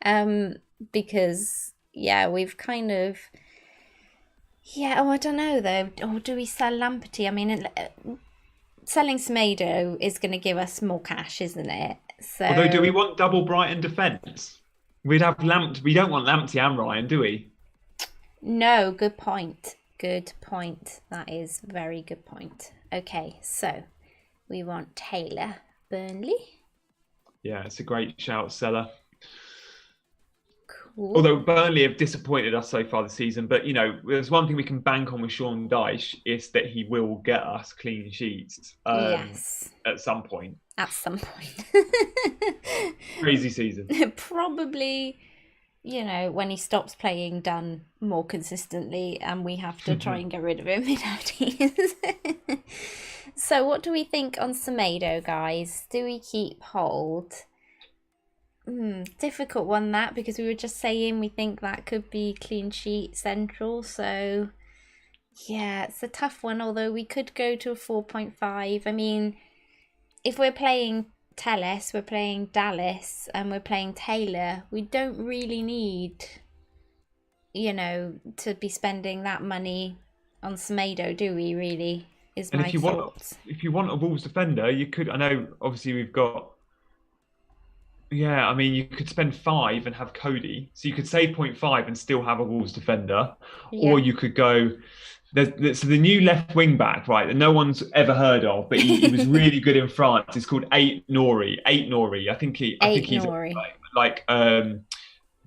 Speaker 1: um, because, yeah, we've kind of. Yeah, I don't know though. Or do we sell Lamperty? I mean, selling Semedo is going to give us more cash, isn't it?
Speaker 2: Although, do we
Speaker 1: So,
Speaker 2: want double Brighton defence? We'd have Lampt. We don't want Lamptey and Ryan, do we?
Speaker 1: no, good point. Good point. That is very good point. Okay, so we want Taylor Burnley.
Speaker 2: Yeah, it's a great shout, Seller.
Speaker 1: Cool.
Speaker 2: Although Burnley have disappointed us so far this season, but there's one thing we can bank on with Sean Dyche is that he will get us clean sheets
Speaker 1: Yes,
Speaker 2: at some point.
Speaker 1: at some point.
Speaker 2: Crazy season.
Speaker 1: Probably, when he stops playing Dunn more consistently and we have to try and get rid of him in our teams. So what do we think on Semedo, guys? Do we keep hold? Difficult one that, because we were just saying we think that could be clean sheet central. So yeah, it's a tough one, although we could go to a 4.5. I mean, if we're playing Telles, we're playing Dallas, and we're playing Taylor, we don't really need, to be spending that money on Semedo, do we really? Is
Speaker 2: And
Speaker 1: my thoughts.
Speaker 2: if you want a Wolves defender, you could. I know, obviously, we've got. Yeah, I mean, you could spend 5 and have Cody, so you could save point 0.5 and still have a Wolves defender,
Speaker 1: Yeah.
Speaker 2: or you could go. So the new left wing back, right, that no one's ever heard of, but he was really good in France. It's called Eight Nori. Eight Nori. I think
Speaker 1: Eight
Speaker 2: he's
Speaker 1: Nori.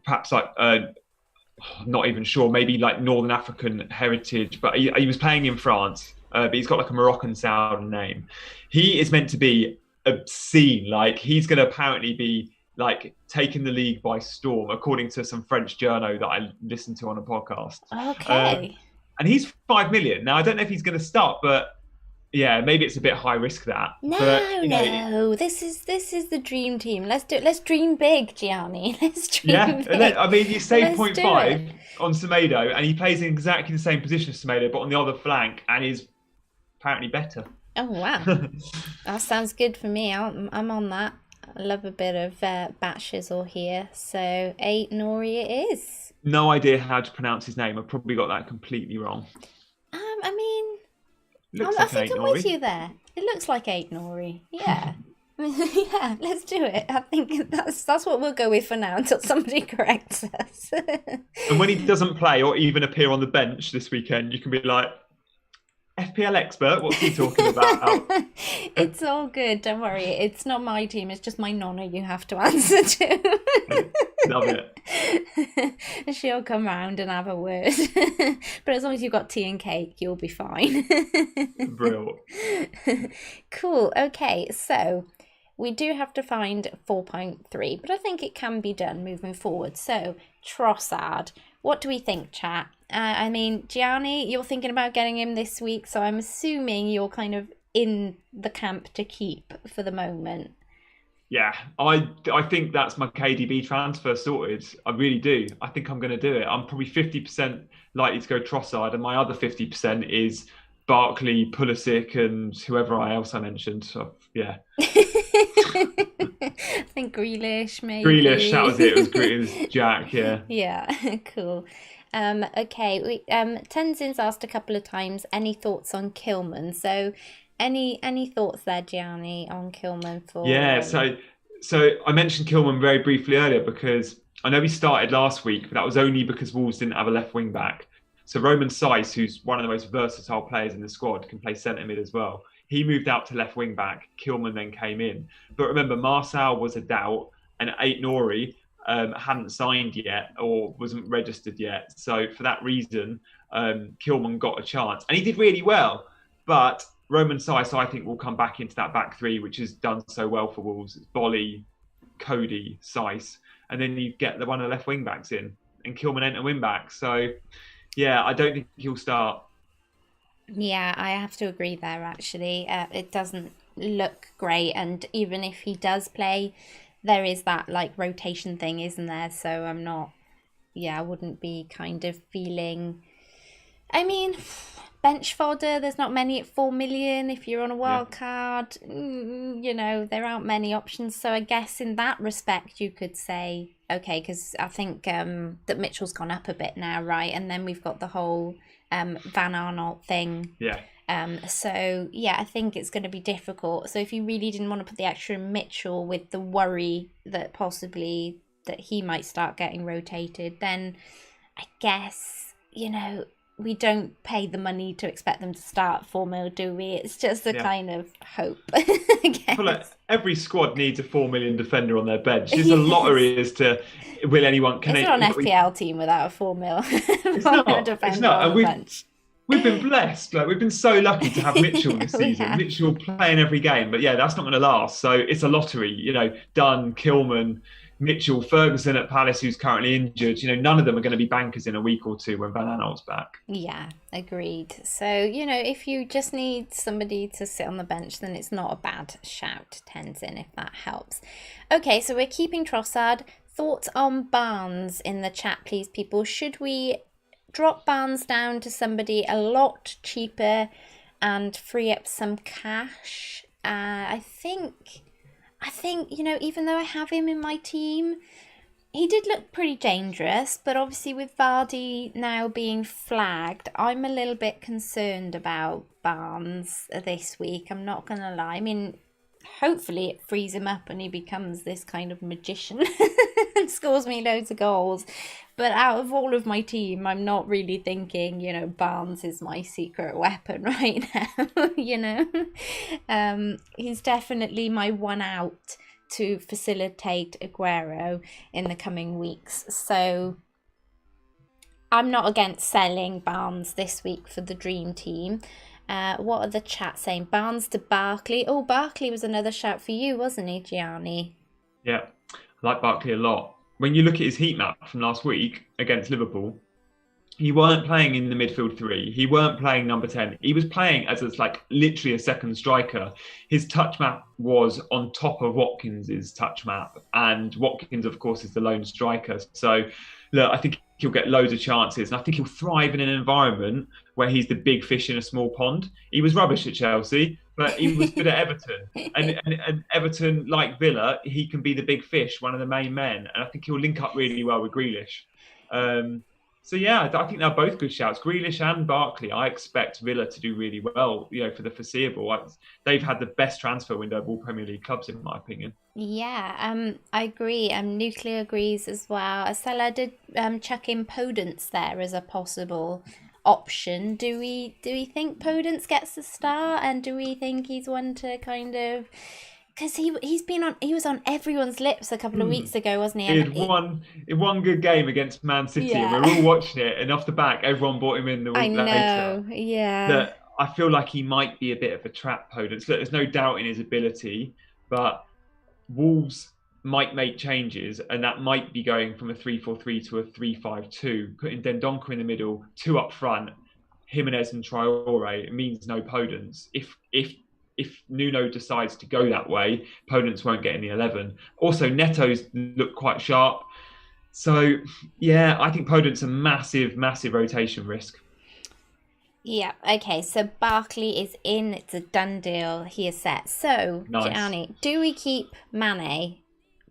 Speaker 2: perhaps not even sure, maybe like Northern African heritage, but he was playing in France. but he's got like a Moroccan sound name. He is meant to be obscene. Like he's going to apparently be like taking the league by storm, according to some French journo that I listened to on a podcast.
Speaker 1: Okay.
Speaker 2: And he's 5 million now. I don't know if he's going to start, but yeah, maybe it's a bit high risk that. But
Speaker 1: No. This is the dream team. Let's do it. Let's dream big, Gianni. Let's
Speaker 2: yeah,
Speaker 1: dream big.
Speaker 2: I mean, you save
Speaker 1: Let's do
Speaker 2: 0.5
Speaker 1: it.
Speaker 2: on Semedo, and he plays in exactly the same position as Semedo, but on the other flank, and is apparently better.
Speaker 1: Oh wow, that sounds good for me. I'm on that. I love a bit of bat shizzle here. So 8 Nori it is.
Speaker 2: No idea how to pronounce his name. I've probably got that completely wrong.
Speaker 1: I mean,
Speaker 2: Looks
Speaker 1: I
Speaker 2: like
Speaker 1: think
Speaker 2: an
Speaker 1: I'm
Speaker 2: 8
Speaker 1: with
Speaker 2: Nori.
Speaker 1: you there. It looks like 8 Nori. Yeah. Yeah, let's do it. I think that's what we'll go with for now until somebody corrects us.
Speaker 2: And when he doesn't play or even appear on the bench this weekend, you can be like, FPL expert, what's he talking about?
Speaker 1: It's all good, don't worry. It's not my team, it's just my nonna you have to answer to.
Speaker 2: Love it.
Speaker 1: She'll come round and have a word. But as long as you've got tea and cake, you'll be fine.
Speaker 2: Brilliant.
Speaker 1: Cool, okay, so we do have to find 4.3, but I think it can be done moving forward. So, Trossard, what do we think, chat? I mean, Gianni, you're thinking about getting him this week, so I'm assuming you're kind of in the camp to keep for the moment.
Speaker 2: Yeah, I think that's my KDB transfer sorted. I really do. I think I'm going to do it. I'm probably 50% likely to go Trossard, and my other 50% is Barkley, Pulisic, and whoever else I mentioned. So, yeah.
Speaker 1: I think Grealish, maybe.
Speaker 2: Grealish, that was it. It was Jack, yeah.
Speaker 1: Yeah, cool. Okay, Tenzin's asked a couple of times, any thoughts on Kilman? So, any thoughts there, Gianni, on Kilman for?
Speaker 2: Yeah, so I mentioned Kilman very briefly earlier because I know he started last week, but that was only because Wolves didn't have a left wing back. So Roman Saiss, who's one of the most versatile players in the squad, can play centre mid as well. He moved out to left wing back. Kilman then came in. But remember, Marçal was a doubt, and 8 Nori hadn't signed yet or wasn't registered yet. So for that reason, Kilman got a chance. And he did really well. But Roman Saiss, I think, will come back into that back three, which has done so well for Wolves. It's Bolly, Cody, Saiss. And then you get one of the left wing backs in and Kilman enter wing back. So, yeah, I don't think he'll start.
Speaker 1: Yeah, I have to agree there, actually. It doesn't look great. And even if he does play, there is that like rotation thing, isn't there? So I'm not, I wouldn't be kind of feeling, I mean, bench fodder, there's not many at 4 million. If you're on a wild card, there aren't many options. So I guess in that respect, you could say, okay, because I think that Mitchell's gone up a bit now, right? And then we've got the whole Van Arnold thing.
Speaker 2: Yeah.
Speaker 1: So I think it's going to be difficult. So if you really didn't want to put the extra in Mitchell with the worry that possibly that he might start getting rotated, then I guess, we don't pay the money to expect them to start 4 mil, do we? It's just a kind of hope, I guess.
Speaker 2: Well, like, every squad needs a 4 million defender on their bench. It's a lottery as to will anyone...
Speaker 1: Is there an FPL team without a 4 mil
Speaker 2: It's not.
Speaker 1: defender on the bench?
Speaker 2: We've been blessed. Like, we've been so lucky to have Mitchell this season. Mitchell playing every game. But yeah, that's not going to last. So it's a lottery. Dunn, Kilman, Mitchell, Ferguson at Palace, who's currently injured. None of them are going to be bankers in a week or two when Van Aanholt's back.
Speaker 1: Yeah, agreed. So, if you just need somebody to sit on the bench, then it's not a bad shout, Tenzin, if that helps. Okay, so we're keeping Trossard. Thoughts on Barnes in the chat, please, people. Should we drop Barnes down to somebody a lot cheaper and free up some cash? I think, even though I have him in my team, he did look pretty dangerous, but obviously with Vardy now being flagged, I'm a little bit concerned about Barnes this week. I'm not going to lie. I mean, hopefully it frees him up and he becomes this kind of magician and scores me loads of goals. But out of all of my team, I'm not really thinking, Barnes is my secret weapon right now, He's definitely my one out to facilitate Aguero in the coming weeks. So I'm not against selling Barnes this week for the dream team. What are the chat saying? Barnes to Barkley. Oh, Barkley was another shout for you, wasn't he, Gianni?
Speaker 2: Yeah, I like Barkley a lot. When you look at his heat map from last week against Liverpool, he weren't playing in the midfield three. He weren't playing number 10. He was playing as like literally a second striker. His touch map was on top of Watkins's touch map. And Watkins, of course, is the lone striker. So, look, I think he'll get loads of chances. And I think he'll thrive in an environment where he's the big fish in a small pond. He was rubbish at Chelsea, but he was good at Everton. And Everton, like Villa, he can be the big fish, one of the main men. And I think he'll link up really well with Grealish. So yeah, I think they're both good shouts. Grealish and Barkley, I expect Villa to do really well, for the foreseeable. They've had the best transfer window of all Premier League clubs, in my opinion.
Speaker 1: Yeah, I agree. Nuclear agrees as well. Salah did chuck in Podence there as a possible option. Do we think Podence gets the start, and do we think he's one to kind of? Because he was on everyone's lips a couple of weeks ago, wasn't he?
Speaker 2: He had one good game against Man City, and we were all watching it. And off the back, everyone brought him in the week later.
Speaker 1: Yeah.
Speaker 2: That I feel like he might be a bit of a trap Podence. Look, there's no doubt in his ability, but Wolves might make changes, and that might be going from a 3-4-3 to a 3-5-2, putting Dendoncker in the middle, two up front, Jimenez and Traore. It means no Podence. If Nuno decides to go that way, Podence won't get in the 11. Also, Neto's look quite sharp. So, yeah, I think Podence a massive, massive rotation risk.
Speaker 1: Yeah, okay, so Barkley is in. It's a done deal. He is set. So, nice. Gianni, do we keep Mane?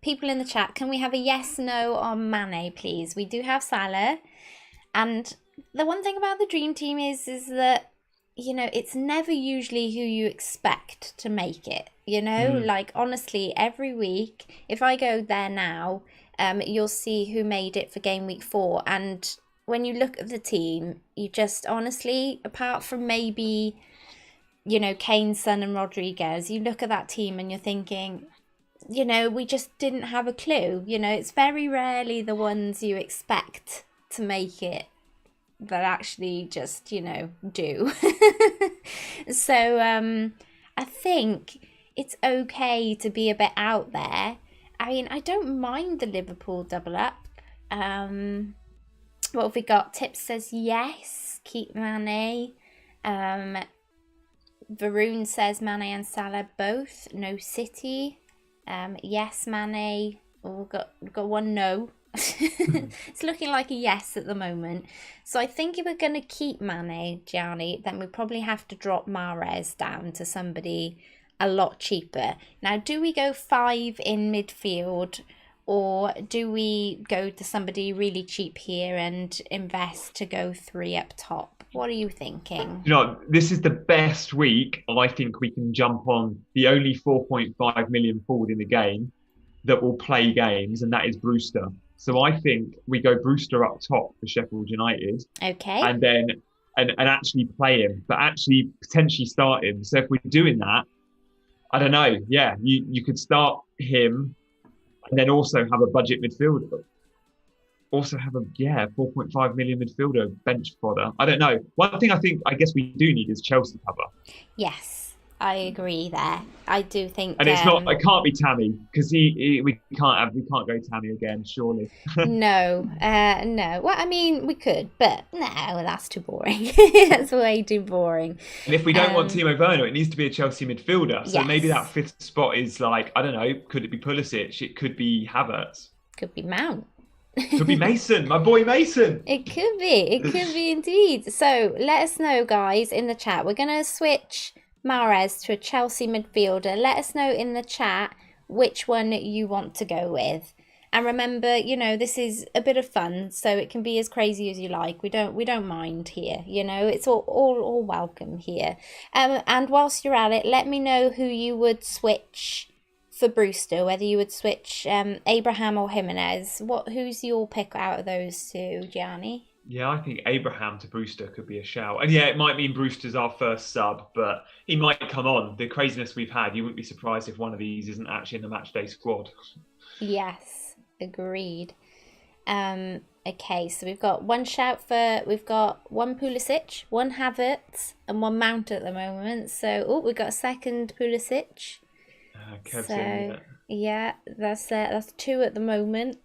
Speaker 1: People in the chat, can we have a yes/no on Mane, please? We do have Salah. And the one thing about the Dream Team is that it's never usually who you expect to make it, Like, honestly, every week, if I go there now, you'll see who made it for Game Week 4. And when you look at the team, you just, honestly, apart from maybe, Kane, Son and Rodriguez, you look at that team and you're thinking, we just didn't have a clue. It's very rarely the ones you expect to make it that actually just, do. So I think it's okay to be a bit out there. I mean, I don't mind the Liverpool double up. What have we got? Tips says yes, keep Mane. Varun says Mane and Salah both, no City. Yes, Mane. Oh, we've got one no. It's looking like a yes at the moment. So I think if we're going to keep Mane, Gianni, then we probably have to drop Mahrez down to somebody a lot cheaper. Now, do we go 5 in midfield, or do we go to somebody really cheap here and invest to go 3 up top? What are you thinking?
Speaker 2: This is the best week I think we can jump on the only 4.5 million forward in the game that will play games, and that is Brewster. So I think we go Brewster up top for Sheffield United.
Speaker 1: Okay.
Speaker 2: And then and actually play him, but actually potentially start him. So if we're doing that, I don't know. Yeah, you could start him and then also have a budget midfielder. Also have a 4.5 million midfielder bench fodder. I don't know. One thing I guess we do need is Chelsea cover.
Speaker 1: Yes. I agree there. I do think,
Speaker 2: and it's not. It can't be Tammy because we can't go Tammy again. Surely.
Speaker 1: No. Well, I mean, we could, but no, that's too boring. That's way too boring.
Speaker 2: And if we don't want Timo Werner, it needs to be a Chelsea midfielder. So maybe that 5th spot is like, I don't know. Could it be Pulisic? It could be Havertz.
Speaker 1: Could be Mount.
Speaker 2: Could be Mason, my boy Mason.
Speaker 1: It could be indeed. So let us know, guys, in the chat. We're gonna switch Mahrez to a Chelsea midfielder. Let us know in the chat which one you want to go with. And remember, this is a bit of fun, so it can be as crazy as you like. We don't mind here. It's all welcome here. And whilst you're at it, let me know who you would switch for Brewster, whether you would switch Abraham or Jimenez. Who's your pick out of those two, Gianni?
Speaker 2: Yeah, I think Abraham to Brewster could be a shout. And yeah, it might mean Brewster's our first sub, but he might come on. The craziness we've had, you wouldn't be surprised if one of these isn't actually in the matchday squad.
Speaker 1: Yes, agreed. Okay, so we've got one Pulisic, one Havertz, and one Mount at the moment. So, oh, we've got a second Pulisic.
Speaker 2: Kev's in,
Speaker 1: So,
Speaker 2: yeah.
Speaker 1: yeah, that's two at the moment.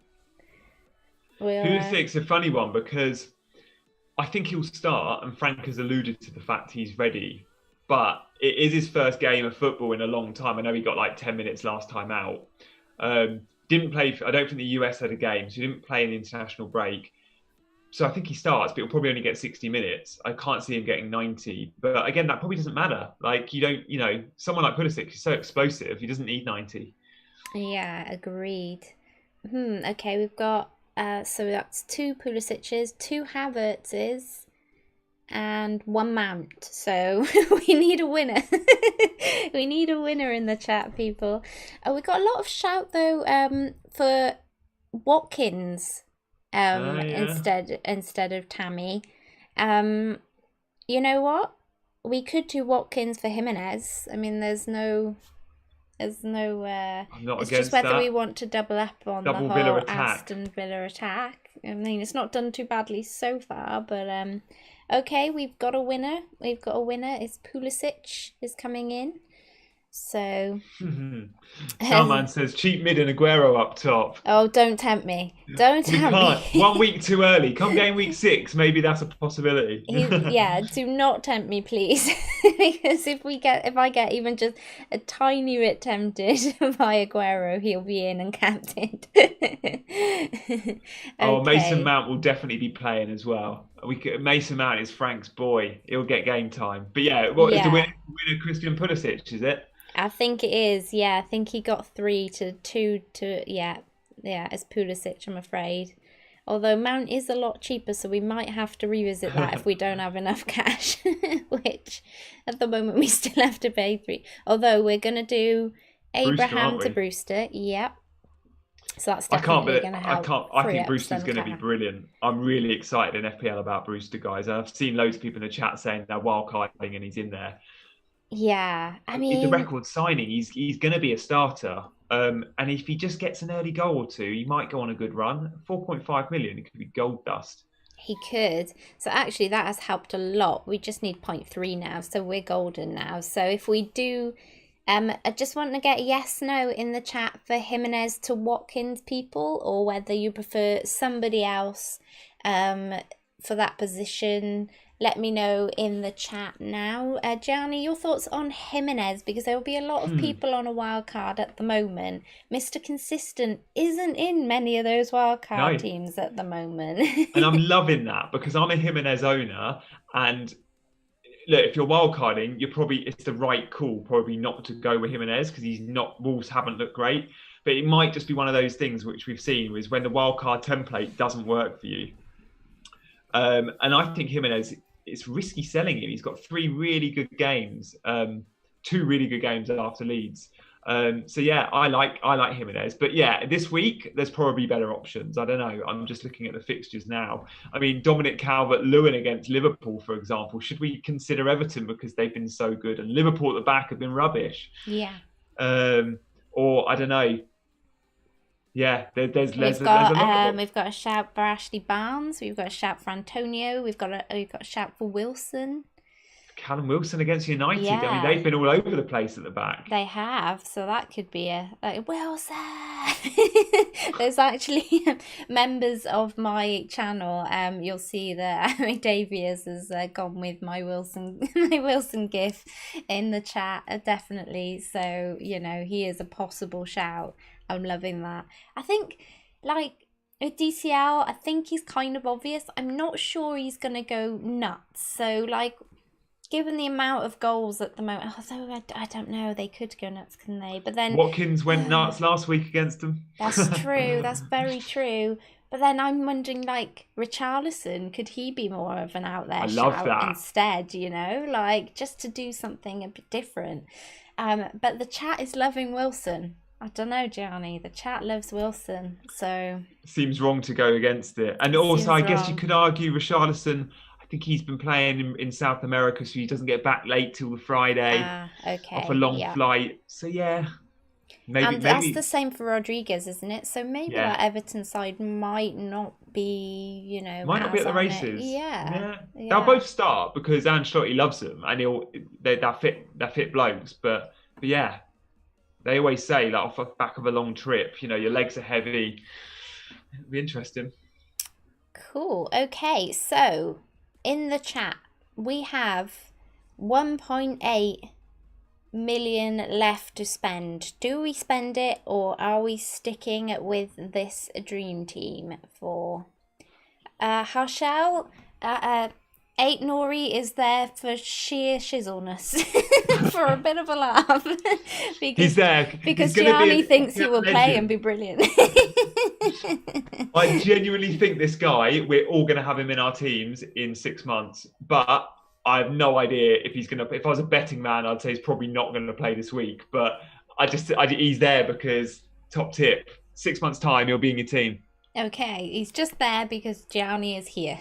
Speaker 1: We'll,
Speaker 2: Pulisic's a funny one because I think he'll start, and Frank has alluded to the fact he's ready. But it is his first game of football in a long time. I know he got like 10 minutes last time out. Didn't play, I don't think the US had a game, so he didn't play in the international break. So I think he starts, but he'll probably only get 60 minutes. I can't see him getting 90. But again, that probably doesn't matter. Like, you don't, someone like Pulisic is so explosive, he doesn't need 90.
Speaker 1: yeah, agreed. Okay, we've got so that's two Pulisic's, two Havertz's, and one Mount. So we need a winner. We need a winner in the chat, people. We got a lot of shout though for Watkins
Speaker 2: Yeah.
Speaker 1: instead of Tammy. You know what? We could do Watkins for Jimenez. I mean, there's no
Speaker 2: I'm not
Speaker 1: it's
Speaker 2: against
Speaker 1: just whether
Speaker 2: that.
Speaker 1: we want to double up on
Speaker 2: Double
Speaker 1: the
Speaker 2: Villa
Speaker 1: whole
Speaker 2: attack.
Speaker 1: Aston Villa attack. I mean, it's not done too badly so far, but okay, we've got a winner. We've got a winner. It's Pulisic is coming in. So
Speaker 2: Salman says cheap mid and Aguero up top.
Speaker 1: oh, don't tempt me. Don't
Speaker 2: We
Speaker 1: tempt
Speaker 2: can't.
Speaker 1: me.
Speaker 2: 1 week too early. Come game week 6, maybe that's a possibility.
Speaker 1: Yeah, do not tempt me, please. Because if I get even just a tiny bit tempted by Aguero, he'll be in and captained.
Speaker 2: Oh, Mason
Speaker 1: Okay.
Speaker 2: Mount will definitely be playing as well. Mason Mount is Frank's boy. He'll get game time. But yeah, what is the
Speaker 1: Yeah.
Speaker 2: winner Christian Pulisic, is it?
Speaker 1: I think it is. Yeah, I think he got 3-2 to yeah, it's Pulisic, I'm afraid. Although Mount is a lot cheaper, so we might have to revisit that if we don't have enough cash, which at the moment we still have to pay 3. Although we're gonna do Abraham
Speaker 2: aren't
Speaker 1: to
Speaker 2: we?
Speaker 1: Brewster, yep. So that's
Speaker 2: I can't,
Speaker 1: definitely
Speaker 2: but
Speaker 1: gonna
Speaker 2: I
Speaker 1: help
Speaker 2: can't. I
Speaker 1: free
Speaker 2: think
Speaker 1: up
Speaker 2: Brewster's
Speaker 1: some
Speaker 2: going to be
Speaker 1: cash.
Speaker 2: brilliant. I'm really excited in FPL about Brewster, guys. I've seen loads of people in the chat saying they're wildcarding and he's in there.
Speaker 1: Yeah, I
Speaker 2: It's a
Speaker 1: mean,
Speaker 2: record signing. He's going to be a starter. And if he just gets an early goal or two, he might go on a good run. 4.5 million, it could be gold dust.
Speaker 1: he could. So actually that has helped a lot. We just need 0.3 now, so we're golden now. So if we do I just want to get a yes no in the chat for Jimenez to Watkins, people, or whether you prefer somebody else for that position. Let me know in the chat now. Gianni, your thoughts on Jimenez, because there will be a lot of people on a wild card at the moment. Mr. Consistent isn't in many of those wild card
Speaker 2: No.
Speaker 1: teams at the moment.
Speaker 2: And I'm loving that because I'm a Jimenez owner. And look, if you're wildcarding, it's the right call probably not to go with Jimenez because Wolves haven't looked great. But it might just be one of those things which we've seen is when the wildcard template doesn't work for you. And I think Jimenez, it's risky selling him. He's got 3 really good games, 2 really good games after Leeds. So yeah, I like Jimenez. But yeah, this week there's probably better options. I don't know. I'm just looking at the fixtures now. I mean, Dominic Calvert-Lewin against Liverpool, for example. Should we consider Everton because they've been so good and Liverpool at the back have been rubbish?
Speaker 1: Yeah.
Speaker 2: Or I don't know. Yeah, there's a lot of
Speaker 1: we've got a shout for Ashley Barnes. We've got a shout for Antonio. We've got a shout for Wilson.
Speaker 2: Callum Wilson against United.
Speaker 1: Yeah.
Speaker 2: I mean, they've been all over the place at the back.
Speaker 1: They have, so that could be a Wilson. There's actually members of my channel. You'll see that Davies has gone with my Wilson gif in the chat, definitely. So he is a possible shout. I'm loving that. I think with DCL, I think he's kind of obvious. I'm not sure he's gonna go nuts. So given the amount of goals at the moment, although I don't know, they could go nuts, can they? But then
Speaker 2: Watkins went nuts last week against them.
Speaker 1: That's true. That's very true. But then I'm wondering, Richarlison, could he be more of an out there shout instead? Just to do something a bit different. But the chat is loving Wilson. I don't know, Gianni. The chat loves Wilson, so
Speaker 2: seems wrong to go against it. And also, I guess you could argue Richarlison. I think he's been playing in South America, so he doesn't get back late till the Friday
Speaker 1: okay,
Speaker 2: off a long flight. So yeah, Maybe
Speaker 1: And that's the
Speaker 2: maybe
Speaker 1: same for Rodriguez, isn't it? So maybe
Speaker 2: yeah.
Speaker 1: that Everton side might not be,
Speaker 2: Might not be at
Speaker 1: as
Speaker 2: the
Speaker 1: on it.
Speaker 2: races.
Speaker 1: Yeah,
Speaker 2: Yeah, they'll
Speaker 1: yeah.
Speaker 2: both start because Ancelotti loves them, and they're fit blokes. But yeah, they always say that off the back of a long trip, your legs are heavy. It'll be interesting.
Speaker 1: Cool. Okay, so in the chat, we have 1.8 million left to spend. Do we spend it or are we sticking with this dream team for Harshal? 8 Nori is there for sheer shizzleness, for a bit of a laugh,
Speaker 2: He's
Speaker 1: because
Speaker 2: there. He's going to be
Speaker 1: Gianni thinks he
Speaker 2: a
Speaker 1: will play and be
Speaker 2: legend.
Speaker 1: brilliant.
Speaker 2: I genuinely think this guy, we're all going to have him in our teams in 6 months, but I have no idea if he's going to. If I was a betting man, I'd say he's probably not going to play this week. But he's there because top tip, 6 months time, he'll be in your team.
Speaker 1: Okay, he's just there because Gianni is here.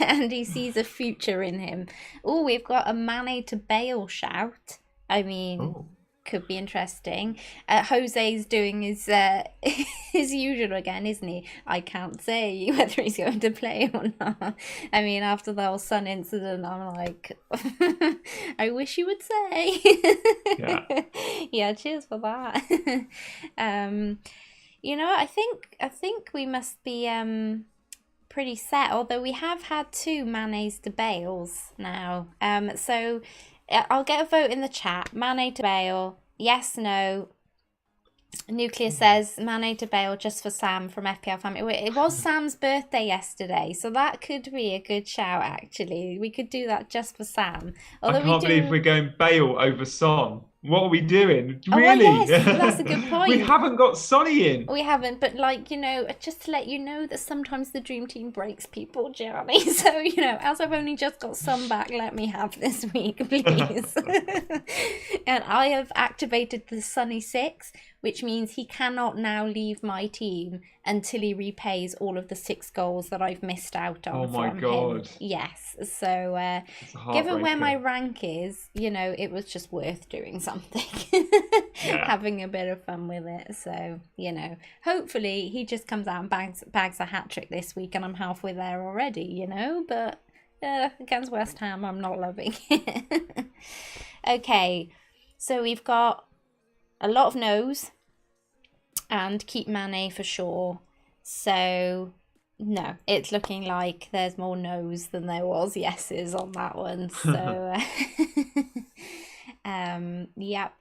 Speaker 1: And he sees a future in him. Oh, we've got a Mane to Bale shout. I mean,
Speaker 2: Oh.
Speaker 1: could be interesting. Jose's doing his his usual again, isn't he? I can't say whether he's going to play or not. I mean, after the whole Sun incident, I'm like, I wish you would say.
Speaker 2: Yeah.
Speaker 1: Yeah, cheers for that. I think we must be pretty set. Although we have had 2 Manes to Bales now. So I'll get a vote in the chat. Mane to Bale, yes, no. Nuclear says Mane to Bale just for Sam from FPL Family. It was Sam's birthday yesterday, so that could be a good shout. Actually, we could do that just for Sam.
Speaker 2: I can't believe we're going Bale over Son. What are we doing?
Speaker 1: Oh, well,
Speaker 2: Really?
Speaker 1: yes, that's a good point.
Speaker 2: We haven't got Sonny in.
Speaker 1: We haven't, but just to let you know that sometimes the dream team breaks people, Gianni. So, as I've only just got some back, let me have this week, please. And I have activated the Sunny 6, which means he cannot now leave my team until he repays all of the 6 goals that I've missed out on from him. Yes. So, given where my rank is, it was just worth doing something. Having a bit of fun with it. So, hopefully he just comes out and bags a hat-trick this week and I'm halfway there already, but against West Ham I'm not loving it. Okay, so we've got a lot of no's and keep Mane for sure. So no, it's looking like there's more no's than there was yeses on that one. So yep.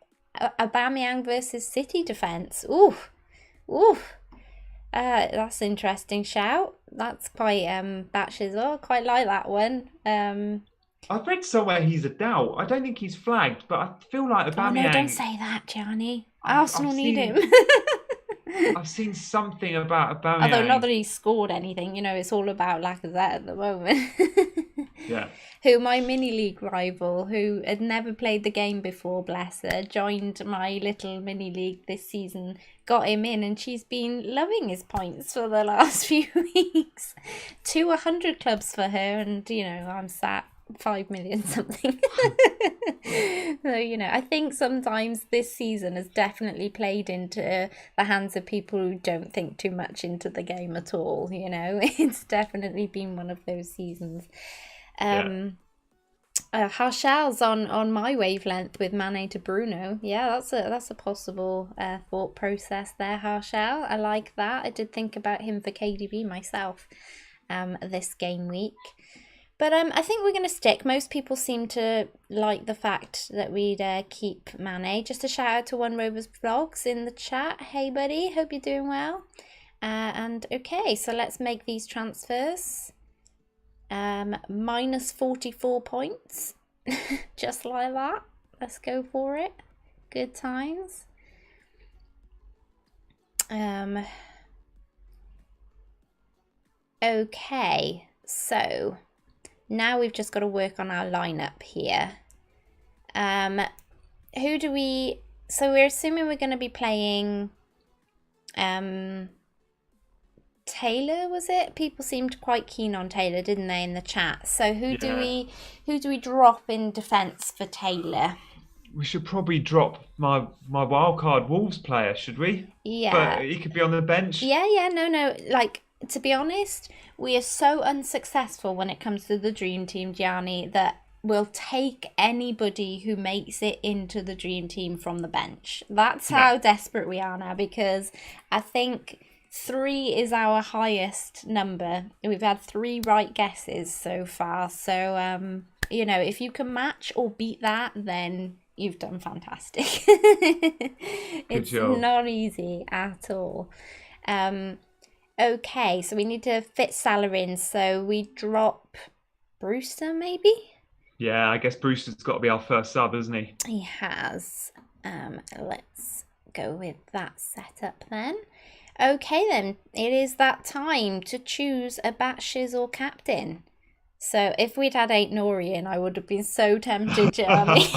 Speaker 1: Aubameyang versus City defence. Ooh. That's an interesting shout. That's quite batches. Oh, quite like that one.
Speaker 2: I've read somewhere he's a doubt. I don't think he's flagged, but I feel like Aubameyang.
Speaker 1: Oh no, don't say that, Gianni. Arsenal need him.
Speaker 2: I've seen something about Aubameyang.
Speaker 1: Although not that he's scored anything, it's all about Lacazette at the moment.
Speaker 2: Yeah.
Speaker 1: Who, my mini league rival, who had never played the game before, bless her, joined my little mini league this season, got him in, and she's been loving his points for the last few weeks. 100 clubs for her, and I'm sat 5 million something. So, I think sometimes this season has definitely played into the hands of people who don't think too much into the game at all. It's definitely been one of those seasons. Harshal's on my wavelength with Mane to Bruno. Yeah, that's a possible thought process there, Harshal. I like that. I did think about him for KDB myself this game week. But I think we're going to stick. Most people seem to like the fact that we'd keep Mane. Just a shout out to One Rovers Vlogs in the chat. Hey, buddy. Hope you're doing well. And okay, so let's make these transfers. Minus 44 points. Just like that. Let's go for it. Good times. Okay, so now we've just got to work on our lineup here. Who do we... So we're assuming we're going to be playing... Taylor, was it? People seemed quite keen on Taylor, didn't they, in the chat? So who do we drop in defence for Taylor?
Speaker 2: we should probably drop my wildcard Wolves player, should we?
Speaker 1: Yeah.
Speaker 2: But he could be on the bench.
Speaker 1: Yeah, no. Like, to be honest, we are so unsuccessful when it comes to the dream team, Gianni, that we'll take anybody who makes it into the dream team from the bench. That's
Speaker 2: Yeah.
Speaker 1: how desperate we are now, because I think 3 is our highest number. We've had 3 right guesses so far. So, if you can match or beat that, then you've done fantastic.
Speaker 2: Good
Speaker 1: It's
Speaker 2: job.
Speaker 1: not easy at all. Okay, so we need to fit Salah in. So we drop Brewster, maybe?
Speaker 2: Yeah, I guess Brewster's got to be our first sub, isn't he?
Speaker 1: He has. Let's go with that setup then. Okay, then. It is that time to choose a Batshizz captain. So if we'd had 8 Nori in, I would have been so tempted, Jeremy.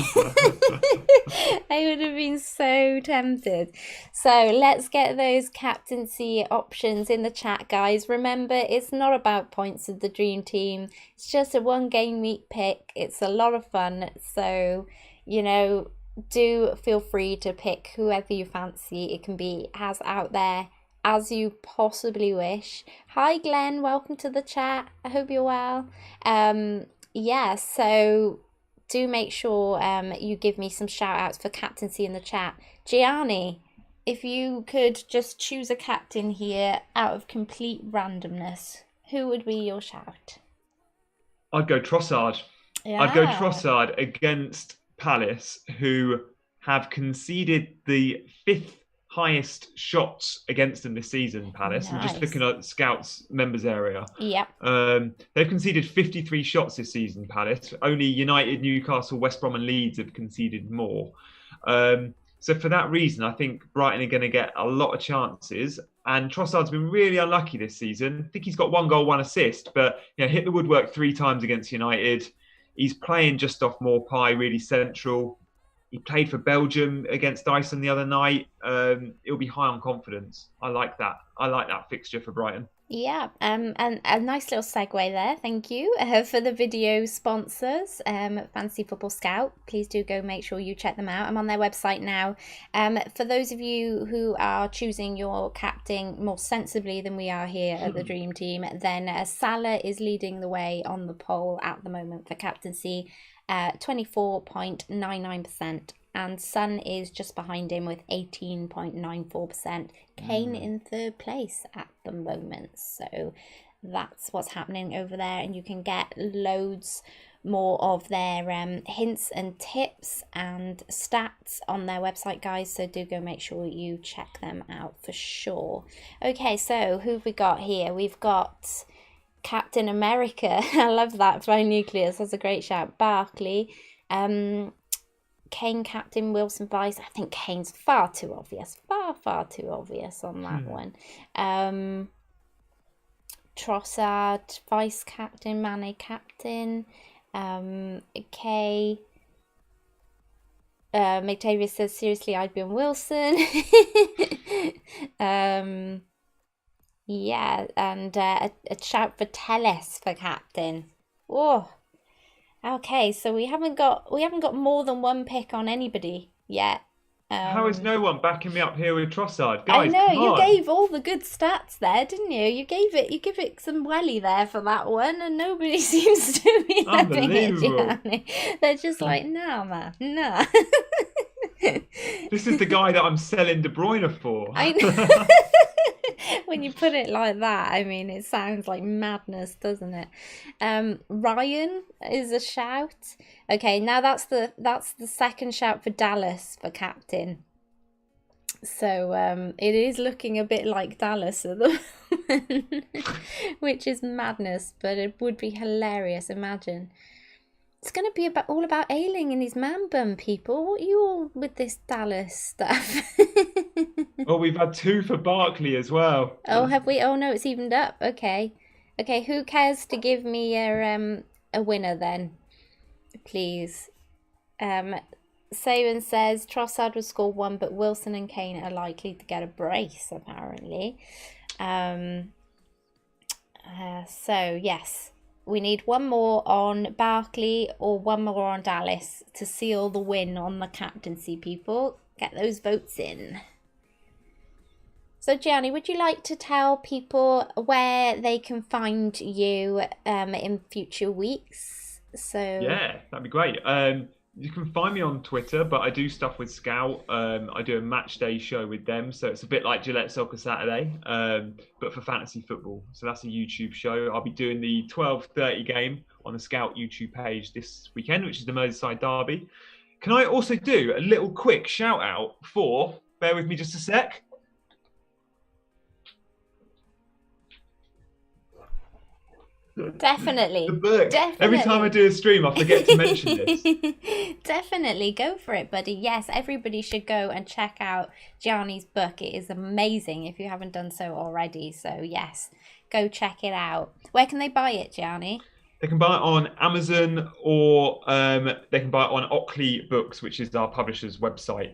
Speaker 1: I would have been so tempted. So let's get those captaincy options in the chat, guys. Remember, it's not about points of the dream team. It's just a 1 game week pick. It's a lot of fun. So, do feel free to pick whoever you fancy. It can be as out there as you possibly wish. Hi Glenn, welcome to the chat. I hope you're well. So do make sure you give me some shout outs for captaincy in the chat. Gianni, if you could just choose a captain here out of complete randomness, who would be your shout?
Speaker 2: I'd go Trossard.
Speaker 1: Yeah.
Speaker 2: I'd go Trossard against Palace, who have conceded the 5th highest shots against them this season, Palace. I'm just looking at Scouts members area.
Speaker 1: Yep.
Speaker 2: They've conceded 53 shots this season, Palace. Only United, Newcastle, West Brom and Leeds have conceded more. So for that reason, I think Brighton are going to get a lot of chances. And Trossard's been really unlucky this season. I think he's got 1 goal, 1 assist, but hit the woodwork 3 times against United. He's playing just off Maupay, really central. He played for Belgium against Dyson the other night. He'll be high on confidence. I like that. I like that fixture for Brighton.
Speaker 1: Yeah, and a nice little segue there. Thank you for the video sponsors, Fantasy Football Scout. Please do go make sure you check them out. I'm on their website now. For those of you who are choosing your captain more sensibly than we are here at the Dream Team, then Salah is leading the way on the poll at the moment for captaincy, 24.99%. And Son is just behind him with 18.94%. Kane in 3rd place at the moment. So that's what's happening over there. And you can get loads more of their hints and tips and stats on their website, guys. So do go make sure you check them out for sure. Okay, so who have we got here? We've got Captain America. I love that. Flying Nucleus. That's a great shout. Barkley. Kane captain, Wilson vice. I think Kane's far too obvious. Far too obvious on that one. Trossard vice captain, Mane captain. Okay. McTavish says, seriously, I'd be on Wilson. Yeah, and a shout for Telles for captain. Oh. Okay, so we haven't got more than 1 pick on anybody yet.
Speaker 2: How is no one backing me up here with Trossard? Guys,
Speaker 1: I know,
Speaker 2: come
Speaker 1: you
Speaker 2: on.
Speaker 1: gave all the good stats there, didn't you? You give it some welly there for that one, and nobody seems to be having it, Gianni. They're just like, nah, man, nah.
Speaker 2: This is the guy that I'm selling De Bruyne for.
Speaker 1: I know. When you put it like that, I mean, it sounds like madness, doesn't it? Ryan is a shout. Okay, now that's the 2nd shout for Dallas for captain. So it is looking a bit like Dallas at the moment, which is madness, but it would be hilarious. Imagine. It's going to be all about Ayling and his man bun, people. What are you all with this Dallas stuff?
Speaker 2: Oh, we've had 2 for Barkley as well.
Speaker 1: Oh, have we? Oh, no, it's evened up. Okay. Okay, who cares to give me a winner then? Please. Saban says Trossard would score 1, but Wilson and Kane are likely to get a brace, apparently. So, yes. We need one more on Barkley or one more on Dallas to seal the win on the captaincy, people. Get those votes in. So, Gianni, would you like to tell people where they can find you in future weeks?
Speaker 2: Yeah, that'd be great. You can find me on Twitter, but I do stuff with Scout. I do a match day show with them, so it's a bit like Gillette Soccer Saturday, but for fantasy football. So that's a YouTube show. I'll be doing the 12:30 game on the Scout YouTube page this weekend, which is the Merseyside derby. Can I also do a little quick shout out for? Bear with me just a sec.
Speaker 1: Definitely.
Speaker 2: The book.
Speaker 1: Definitely.
Speaker 2: Every time I do a stream, I forget to mention this.
Speaker 1: Definitely. Go for it, buddy. Yes, everybody should go and check out Gianni's book. It is amazing if you haven't done so already. So, yes, go check it out. Where can they buy it, Gianni?
Speaker 2: They can buy it on Amazon or they can buy it on Oakley Books, which is our publisher's website.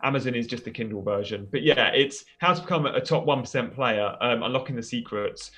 Speaker 2: Amazon is just the Kindle version. But yeah, it's how to become a top 1% player, unlocking the secrets.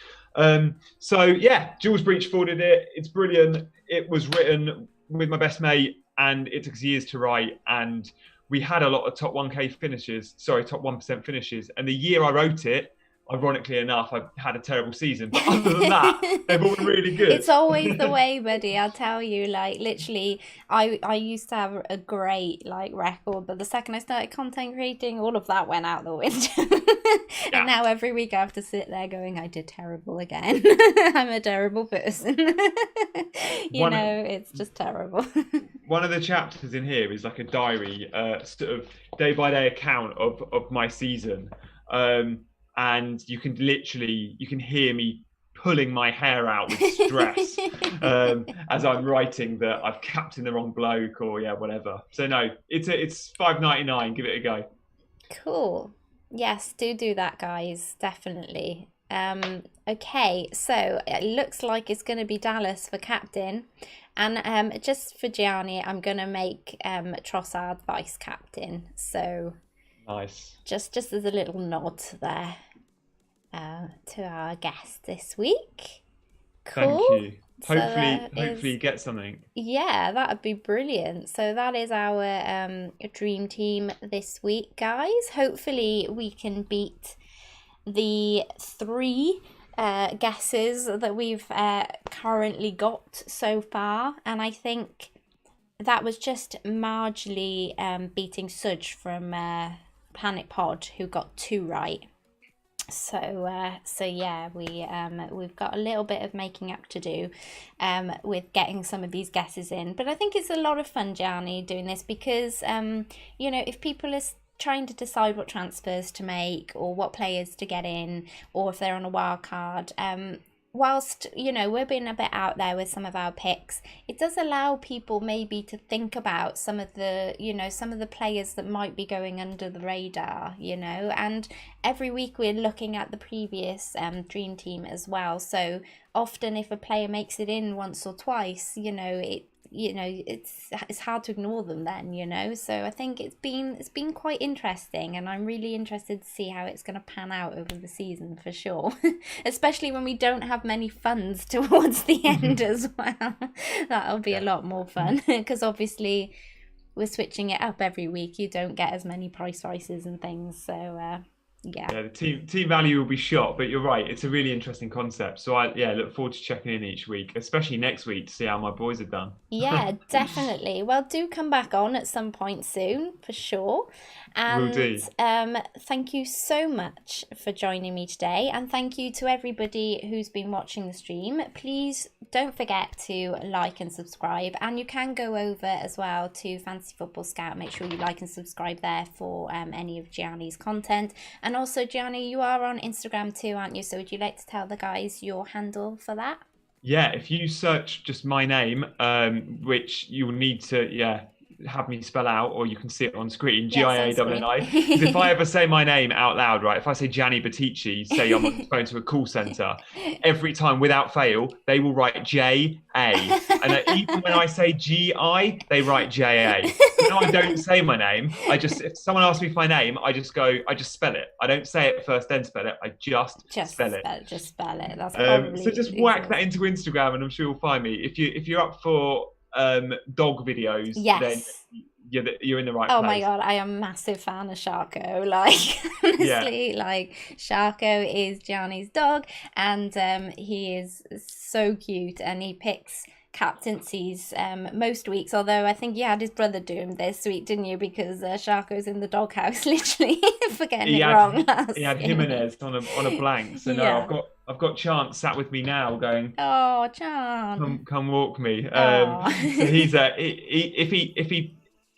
Speaker 2: So yeah, Jules Breachforded it. It's brilliant. It was written with my best mate and it took us years to write. And we had a lot of top 1% finishes. And the year I wrote it, ironically enough, I had a terrible season. But other than that, they've all been really good.
Speaker 1: It's always the way, buddy. I'll tell you, like, literally, I used to have a great, like, record, but the second I started content creating, all of that went out the window. And now every week I have to sit there going, I did terrible again. I'm a terrible person. It's just terrible.
Speaker 2: One of the chapters in here is like a diary, sort of day-by-day account of my season. And you can hear me pulling my hair out with stress as I'm writing that I've captained the wrong bloke or whatever. So no, it's $5.99. Give it a go.
Speaker 1: Cool. Yes, do that, guys. Definitely. Okay, so it looks like it's going to be Dallas for captain, and just for Gianni, I'm going to make Trossard vice captain. So.
Speaker 2: Nice.
Speaker 1: Just as a little nod there to our guest this week. Cool.
Speaker 2: Thank you. Hopefully you get something.
Speaker 1: Yeah, that would be brilliant. So that is our dream team this week, guys. Hopefully we can beat the 3 guesses that we've currently got so far. And I think that was just marginally beating Sudge from Planet Pod, who got 2 right. So yeah, we've got a little bit of making up to do with getting some of these guesses in. But I think it's a lot of fun, Gianni, doing this because if people are trying to decide what transfers to make or what players to get in, or if they're on a wild card, whilst we're being a bit out there with some of our picks, it does allow people maybe to think about some of the players that might be going under the radar, and every week we're looking at the previous dream team as well. So often if a player makes it in once or twice, it's hard to ignore them then, so I think it's been quite interesting, and I'm really interested to see how it's going to pan out over the season for sure. Especially when we don't have many funds towards the end as well. That'll be a lot more fun because obviously we're switching it up every week. You don't get as many price rises and things, so the
Speaker 2: team value will be shot, but you're right, it's a really interesting concept. So I look forward to checking in each week, especially next week, to see how my boys are done.
Speaker 1: Yeah, definitely. Well, do come back on at some point soon for sure. And
Speaker 2: Will do.
Speaker 1: Thank you so much for joining me today, and thank you to everybody who's been watching the stream. Please don't forget to like and subscribe, and you can go over as well to Fantasy Football Scout. Make sure you like and subscribe there for any of Gianni's content. And also, Gianni, you are on Instagram too, aren't you? So would you like to tell the guys your handle for that?
Speaker 2: Yeah, if you search just my name, which you'll need to, have me spell out, or you can see it on screen,
Speaker 1: Yes, on
Speaker 2: GIANNI.
Speaker 1: screen.
Speaker 2: Because if I ever say my name out loud, right, if I say Gianni Buttice, say I'm on the phone to a call center, every time without fail, they will write JA. And even when I say GI, they write JA. So no, I don't say my name. If someone asks me for my name, I just spell it. I don't say it first, then spell it. I just spell it.
Speaker 1: Just spell it. That's probably
Speaker 2: so just whack that into Instagram, and I'm sure you'll find me. If you're up for dog videos, then you're in the right place.
Speaker 1: Oh my god, I am a massive fan of Sharko. Like, honestly, like Sharko is Gianni's dog, and he is so cute, and he picks captaincies most weeks, although I think you had his brother do him this week, didn't you? Because Sharko's in the doghouse, literally for getting it wrong.
Speaker 2: He had Jimenez on a blank, so no, I've got Chance sat with me now, going,
Speaker 1: oh, Chance,
Speaker 2: come walk me. So he's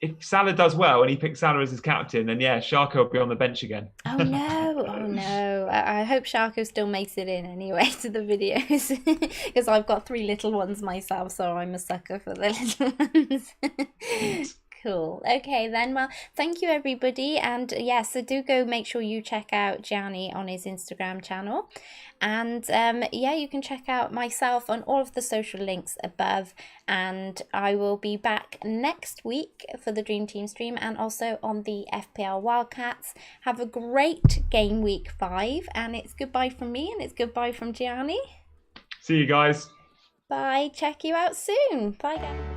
Speaker 2: if Salah does well and he picks Salah as his captain, then yeah, Sharko will be on the bench again.
Speaker 1: Oh no. I hope Sharko still makes it in anyway to the videos, because I've got 3 little ones myself, so I'm a sucker for the little ones. Cool. Okay then, well, thank you everybody, and so do go make sure you check out Gianni on his Instagram channel, and you can check out myself on all of the social links above, and I will be back next week for the Dream Team stream and also on the FPL Wildcats. Have a great game week 5, and it's goodbye from me, and it's goodbye from Gianni.
Speaker 2: See you guys.
Speaker 1: Bye. Check you out soon. Bye guys.